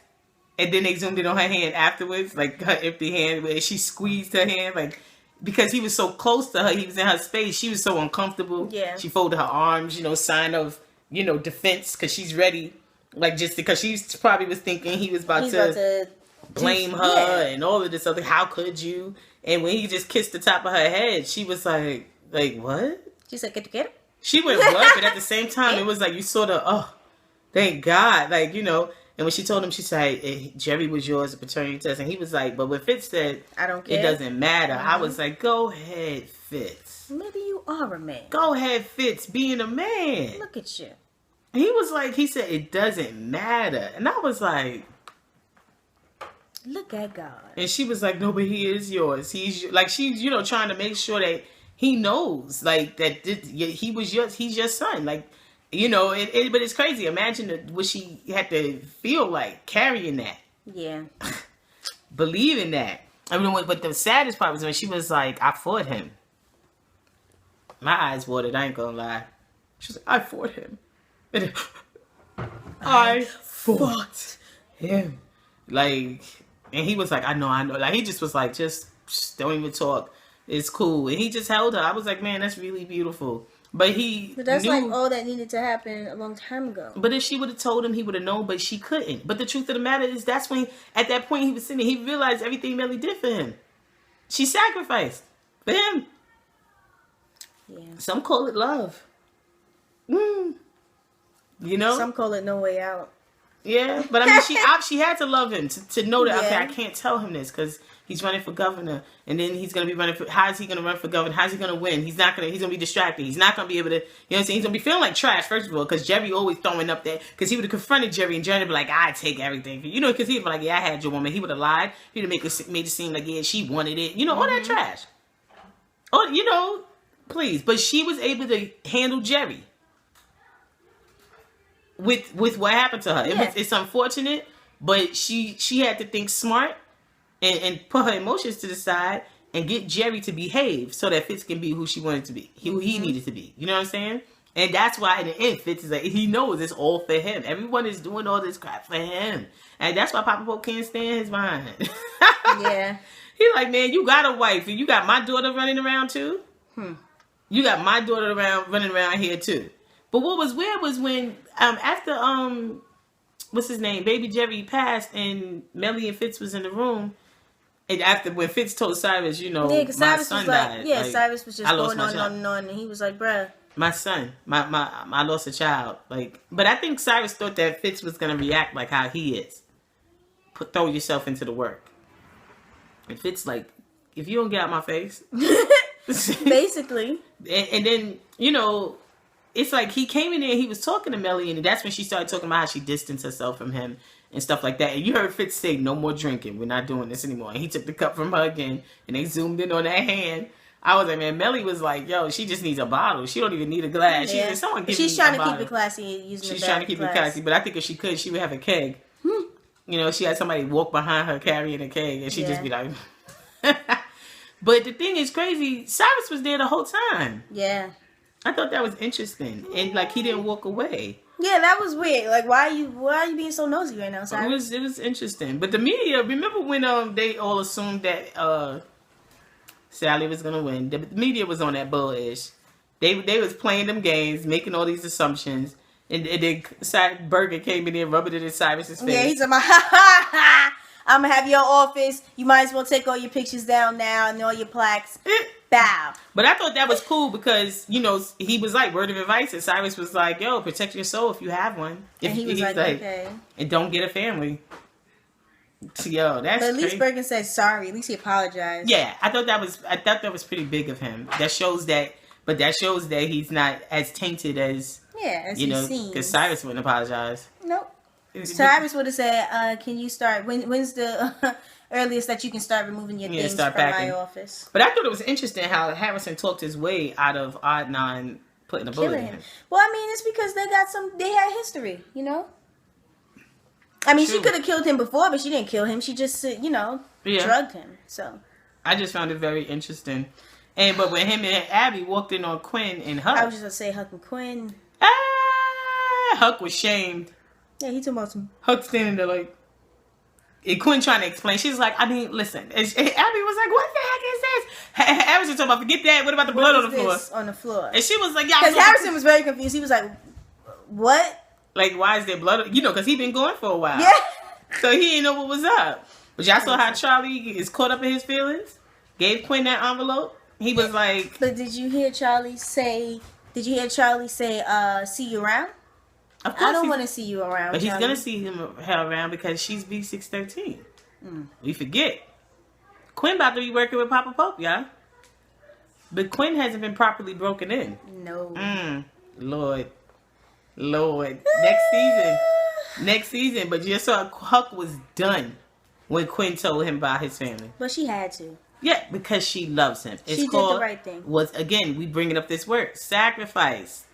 and then they zoomed in on her hand afterwards, like her empty hand, where she squeezed her hand, like, because he was so close to her, he was in her space, she was so uncomfortable. Yeah. She folded her arms, you know, sign of, you know, defense, because she's ready, like, just because she probably was thinking he was about to blame her and all of this other, how could you? And when he just kissed the top of her head, she was like, what? She said, get together. She went, what? But at the same time, it was like, you sort of, oh, thank God. Like, you know, and when she told him, she said, hey, Jerry was yours, a paternity test. And he was like, but when Fitz said, I don't care. It doesn't matter. I was like, go ahead, Fitz. Maybe you are a man. Go ahead, Fitz, being a man. Look at you. And he was like, he said, it doesn't matter. And I was like, look at God. And she was like, no, but he is yours. He's like, she's, you know, trying to make sure that he knows like that he's your son. Like, you know, but it's crazy. Imagine what she had to feel like carrying that. Yeah. Believing that. I mean, but the saddest part was when she was like, I fought him. My eyes watered, I ain't gonna lie. She was like, I fought him. I fought him. Like, and he was like, I know. Like, he just was like, just don't even talk. It's cool. And he just held her. I was like, man, that's really beautiful. But that's like all that needed to happen a long time ago. But if she would have told him, he would have known, but she couldn't. But the truth of the matter is, that's when, at that point, he was sitting there, he realized everything Mellie did for him. She sacrificed for him. Yeah. Some call it love. You know? Some call it no way out. Yeah, but I mean, she had to love him to know that, okay, I can't tell him this because he's running for governor, and then he's going to be running for, how is he going to run for governor? How's he going to win? He's going to be distracted. He's not going to be able to, you know what I'm saying? He's going to be feeling like trash, first of all, because Jerry always throwing up that, because he would have confronted Jerry, and Jerry would be like, I take everything. You know, because he'd be like, yeah, I had your woman. He would have lied. He'd have made it seem like, yeah, she wanted it. You know, all that trash. Oh, you know, please. But she was able to handle Jerry. With what happened to her. It's unfortunate, but she had to think smart and put her emotions to the side and get Jerry to behave so that Fitz can be who she wanted to be, who he needed to be. You know what I'm saying? And that's why in the end, Fitz is like, he knows it's all for him. Everyone is doing all this crap for him. And that's why Papa Pope can't stand his mind. Yeah. He's like, man, you got a wife and you got my daughter running around too? You got my daughter running around here too. But what was weird was when, after, what's his name? Baby Jerry passed and Mellie and Fitz was in the room. And after, when Fitz told Cyrus, you know, my Cyrus son died. Yeah, like, Cyrus was just going on. And he was like, bruh. My son, I lost a child. Like, but I think Cyrus thought that Fitz was going to react like how he is. Throw yourself into the work. And Fitz like, if you don't get out my face. Basically. And then, you know, it's like he came in there, he was talking to Mellie, and that's when she started talking about how she distanced herself from him and stuff like that. And you heard Fitz say, no more drinking. We're not doing this anymore. And he took the cup from her again, and they zoomed in on that hand. I was like, man, Mellie was like, yo, she just needs a bottle. She don't even need a glass. Yeah. She's trying to keep it classy. She's trying to keep it classy. But I think if she could, she would have a keg. You know, she had somebody walk behind her carrying a keg, and she'd just be like... But the thing is crazy, Cyrus was there the whole time. Yeah. I thought that was interesting. And like he didn't walk away. Yeah, that was weird. Like why are you being so nosy right now, Cyrus? It was interesting. But the media, remember when they all assumed that Sally was gonna win? The media was on that bullish. They was playing them games, making all these assumptions. And then Burger came in there, rubbing it in Cyrus's face. Yeah, he's like, I'm gonna have your office. You might as well take all your pictures down now and all your plaques. Bow. But I thought that was cool because, you know, he was like, word of advice. And Cyrus was like, yo, protect your soul if you have one. And he was like, okay. And don't get a family. Yo, that's But at least crazy. Bergen said sorry. At least he apologized. Yeah, I thought that was pretty big of him. That shows that he's not as tainted as you know, because Cyrus wouldn't apologize. Nope. Cyrus would have said, can you start, when's the earliest that you can start removing your things from my office? But I thought it was interesting how Harrison talked his way out of Adnan putting a bullet in him. Well, I mean, it's because they had history, you know? I mean, she could have killed him before, but she didn't kill him. She just, you know, drugged him, so. I just found it very interesting. But when him and Abby walked in on Quinn and Huck. I was just going to say Huck and Quinn. Huck was shamed. Yeah, he talking about some... Huck standing there like... And Quinn trying to explain. She's like, I mean, listen. And Abby was like, what the heck is this? Harrison was talking about, forget that. What about the blood on the floor? On the floor. And she was like, yeah. Because Harrison was very confused. He was like, what? Like, why is there blood? You know, because he been going for a while. Yeah. So he didn't know what was up. But y'all saw how Charlie is caught up in his feelings? Gave Quinn that envelope. He was like... But did you hear Charlie say, see you around? Of course I don't want to see you around. But he's going to see her around because she's B613. We forget. Quinn about to be working with Papa Pope, y'all. But Quinn hasn't been properly broken in. No. Lord. Next season. But you saw Huck was done when Quinn told him about his family. But she had to. Yeah, because she loves him. She did the right thing. Again, we bringing up this word, sacrifice.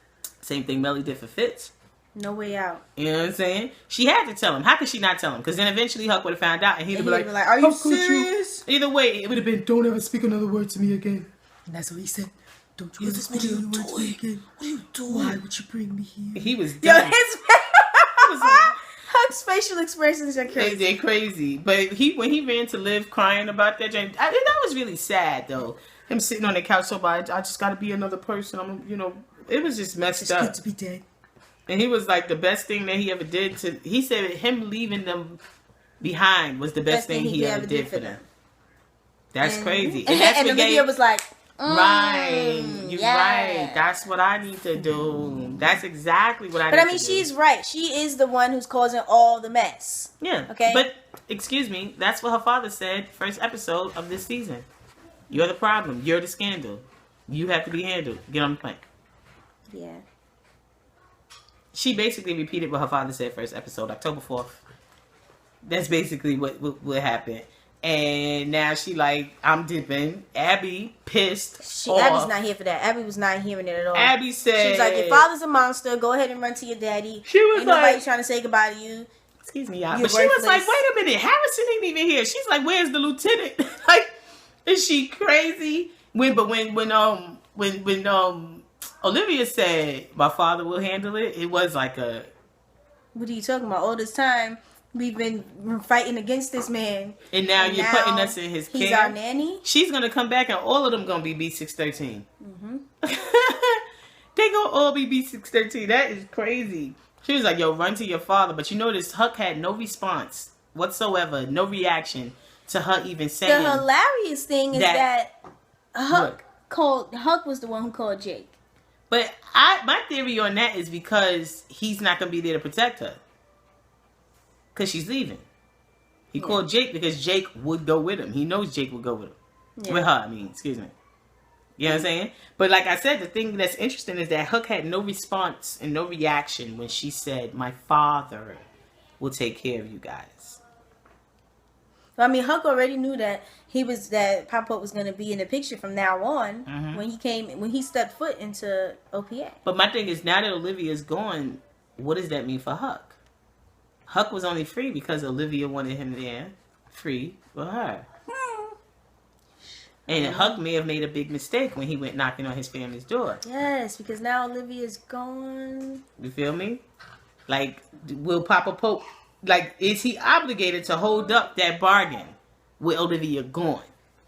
Same thing Mellie did for Fitz. No way out. You know what I'm saying? She had to tell him. How could she not tell him? Because then eventually Huck would have found out, and he'd be like, "Are you serious?" Either way, it would have been, "Don't ever speak another word to me again." And that's what he said. "Don't you ever speak another word to me again. What are you doing? Why would you bring me here?" He was done. Huck's facial expressions are crazy. They're crazy. But when he ran to Liv crying about that, that was really sad though. Him sitting on the couch so bad, I just got to be another person. It was just messed up. It's good to be dead. And he was like, the best thing that he ever did he said him leaving them behind was the best thing he ever did for them. That's crazy. And that's what Olivia was like, right. You're right. That's what I need to do. That's exactly what I need to do. But I mean, she's right. She is the one who's causing all the mess. Yeah. Okay? But, excuse me, that's what her father said first episode of this season. You're the problem. You're the scandal. You have to be handled. Get on the plane. Yeah. She basically repeated what her father said first episode, October 4th. That's basically what happened. And now she like, I'm dipping. Abby pissed off. Abby's not here for that. Abby was not hearing it at all. Abby said, she was like, "Your father's a monster. Go ahead and run to your daddy. She was Ain't like, nobody trying to say goodbye to you." Excuse me, y'all. But she was like, "Wait a minute, Harrison ain't even here." She's like, "Where's the lieutenant?" Like, is she crazy? When Olivia said, "My father will handle it," it was like a... What are you talking about? All this time, we've been fighting against this man. And now you're putting us in his care. He's our nanny. She's going to come back and all of them going to be B613. They going to all be B613. That is crazy. She was like, "Yo, run to your father." But you notice Huck had no response whatsoever. No reaction to her even saying... The hilarious thing is that Huck was the one who called Jake. But my theory on that is because he's not going to be there to protect her. Because she's leaving. He called Jake because Jake would go with him. He knows Jake would go with him. Yeah. With her, excuse me. You know what I'm saying? But like I said, the thing that's interesting is that Huck had no response and no reaction when she said, "My father will take care of you guys." I mean, Huck already knew that Papa was going to be in the picture from now on when he stepped foot into OPA. But my thing is, now that Olivia's gone, what does that mean for Huck? Huck was only free because Olivia wanted him there, free for her. And Huck may have made a big mistake when he went knocking on his family's door. Yes, because now Olivia's gone. You feel me? Like, will Papa Pope... Like, is he obligated to hold up that bargain with Olivia gone?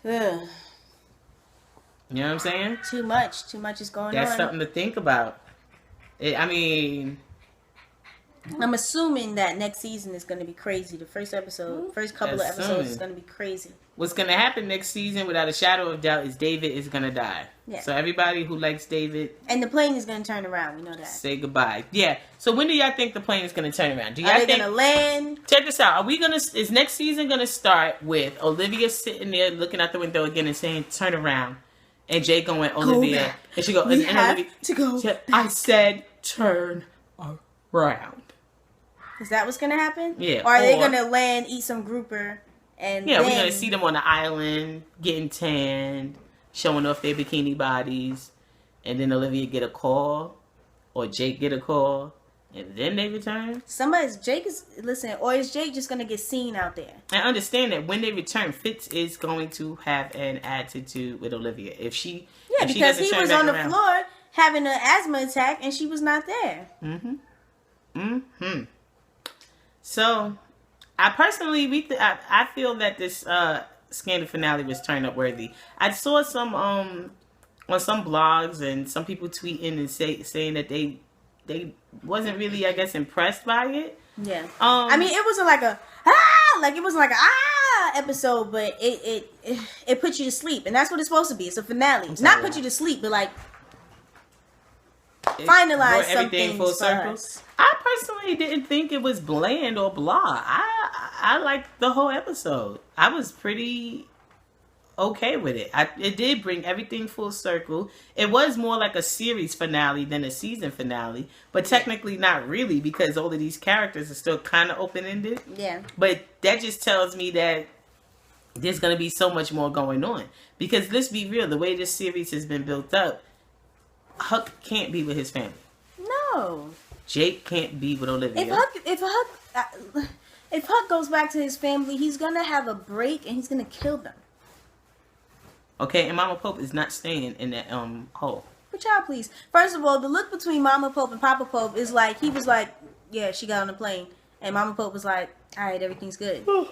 Ugh. You know what I'm saying? Too much is going on. That's something to think about. I'm assuming that next season is going to be crazy. The first couple of episodes is going to be crazy. What's going to happen next season, without a shadow of doubt, is David is going to die. Yeah. So everybody who likes David... And the plane is going to turn around. We know that. Say goodbye. Yeah. So when do y'all think the plane is going to turn around? Are they going to land? Check this out. Is next season going to start with Olivia sitting there looking out the window again and saying, "Turn around," and Jake going, "Olivia," and she goes, "We have to go." I said, "Turn around." Is that what's going to happen? Yeah. Or are they going to land, eat some grouper, and we're going to see them on the island, getting tanned, showing off their bikini bodies, and then Olivia get a call, or Jake get a call, and then they return? Or is Jake just going to get seen out there? I understand that when they return, Fitz is going to have an attitude with Olivia. Because he was on the floor having an asthma attack, and she was not there. So, I personally, I feel that this scandal finale was turn up worthy. I saw some on some blogs and some people tweeting and saying that they wasn't really, I guess, impressed by it. Yeah. It wasn't like it wasn't like episode, but it put you to sleep, and that's what it's supposed to be. It's a finale, not put you to sleep, but like finalize everything full circle. I personally didn't think it was bland or blah. I liked the whole episode. I was pretty okay with it. It did bring everything full circle. It was more like a series finale than a season finale, but technically not really, because all of these characters are still kind of open-ended. Yeah. But that just tells me that there's going to be so much more going on. Because let's be real, the way this series has been built up, Huck can't be with his family. No. Jake can't be with Olivia. If Huck goes back to his family, he's going to have a break and he's going to kill them. Okay, and Mama Pope is not staying in that hole. But y'all, please. First of all, the look between Mama Pope and Papa Pope is like, he was like, yeah, she got on the plane. And Mama Pope was like, all right, everything's good. To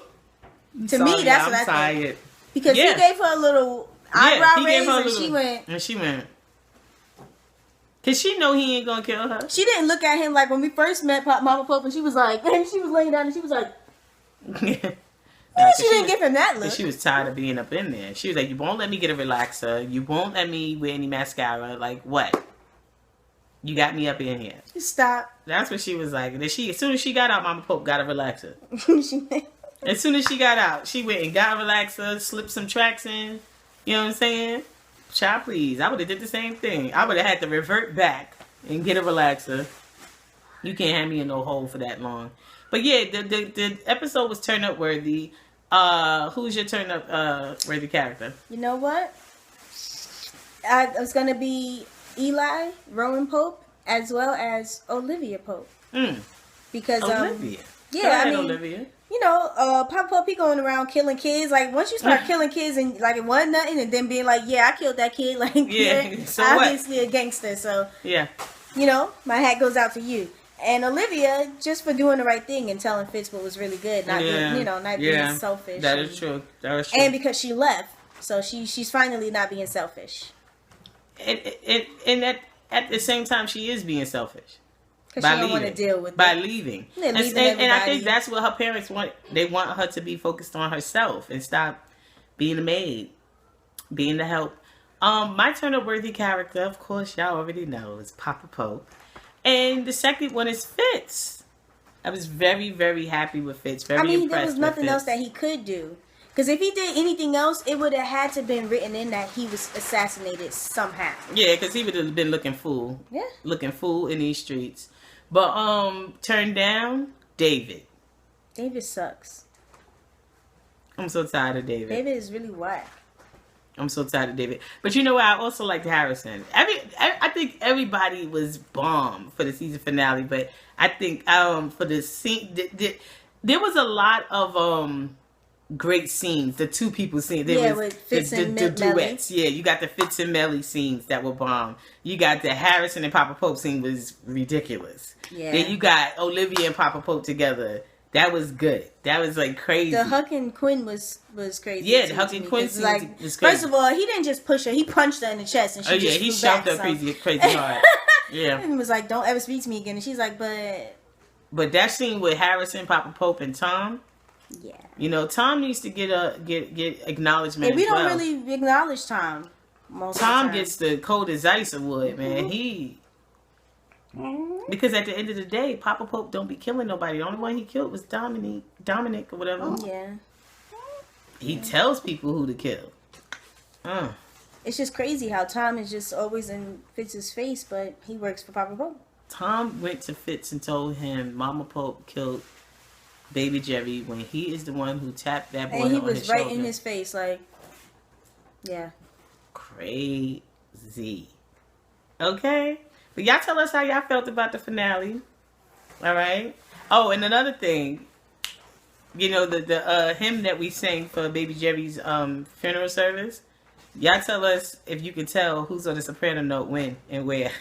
me, that's what I think. Because he gave her a little eyebrow raise and she went. Cause she know he ain't gonna kill her. She didn't look at him like when we first met Mama Pope and she was like, and she was laying down and she was like, she didn't give him that look. She was tired of being up in there. She was like, you won't let me get a relaxer. You won't let me wear any mascara. Like, what? You got me up in here. Stop. That's what she was like. And then as soon as she got out, Mama Pope got a relaxer. As soon as she got out, she went and got a relaxer, slipped some tracks in. You know what I'm saying? Child, please. I would have did the same thing. I would have had to revert back and get a relaxer. You can't have me in no hole for that long. But yeah, the episode was turn up worthy. Who's your turn up worthy character? You know what? I was gonna be Eli Rowan Pope as well as Olivia Pope. Because Olivia. Yeah, I mean, Olivia. You know, Papa Pope, he going around killing kids. Like, once you start killing kids and, like, it wasn't nothing, and then being like, yeah, I killed that kid. Like, yeah, so obviously a gangster. So, yeah. You know, my hat goes out to you. And Olivia, just for doing the right thing and telling Fitz what was really good. Not being, you know, not being selfish. That is true. That is true. And because she left. So, she's finally not being selfish. And at the same time, she is being selfish. Because she don't want to deal with by leaving. And I think that's what her parents want. They want her to be focused on herself and stop being a maid, being the help. My turn-up-worthy character, of course, y'all already know, is Papa Pope. And the second one is Fitz. I was very, very happy with Fitz. Very impressed. There was nothing else that he could do. Because if he did anything else, it would have had to been written in that he was assassinated somehow. Yeah, because he would have been looking fool. Yeah. Looking fool in these streets. But, turned down, David. David sucks. I'm so tired of David. David is really whack. I'm so tired of David. But you know what? I also liked Harrison. I think everybody was bomb for the season finale. But I think for the scene, there was a lot of great scenes. The two people scenes. There was with Fitz and the duets. Yeah, you got the Fitz and Mellie scenes that were bomb. You got the Harrison and Papa Pope scene was ridiculous. Yeah. Then you got Olivia and Papa Pope together. That was good. That was like crazy. The Huck and Quinn was crazy. Yeah, the Huck and Quinn scene was crazy. First of all, he didn't just push her; he punched her in the chest, and she he shoved her crazy hard. Yeah, and he was like, "Don't ever speak to me again." And she's like, But that scene with Harrison, Papa Pope, and Tom. Yeah. You know, Tom needs to get acknowledgement. And we don't really acknowledge Tom. Tom gets the Cold as Ice award, man. Because at the end of the day, Papa Pope don't be killing nobody. The only one he killed was Dominic or whatever. Oh, yeah. He tells people who to kill. It's just crazy how Tom is just always in Fitz's face, but he works for Papa Pope. Tom went to Fitz and told him Mama Pope killed Baby Jerry when he is the one who tapped that boy on his shoulder. And he was right in his face, like, yeah. Crazy. Okay? But y'all tell us how y'all felt about the finale. All right? Oh, and another thing. You know, the hymn that we sang for Baby Jerry's funeral service. Y'all tell us if you can tell who's on the soprano note when and where.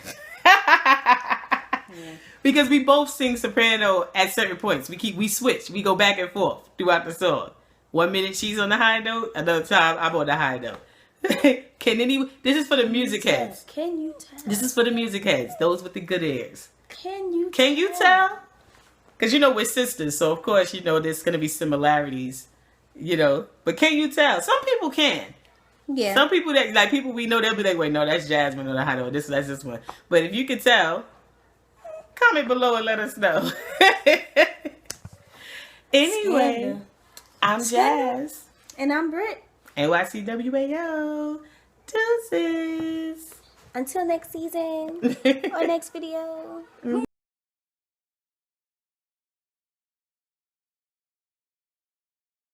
Yeah. Because we both sing soprano at certain points. We switch. We go back and forth throughout the song. 1 minute she's on the high note, another time I'm on the high note. This is for the music heads. Can you tell? This is for the music heads, those with the good ears. Can you tell? Because you know we're sisters, so of course you know there's gonna be similarities, you know. But can you tell? Some people can. Yeah. Some people that like people we know, they'll be like, wait, no, that's Jasmine on the high note. That's this one. But if you can tell, comment below and let us know. Anyway, I'm Jazz. And I'm Britt. NYCWAO. Deuces. Until next season or next video.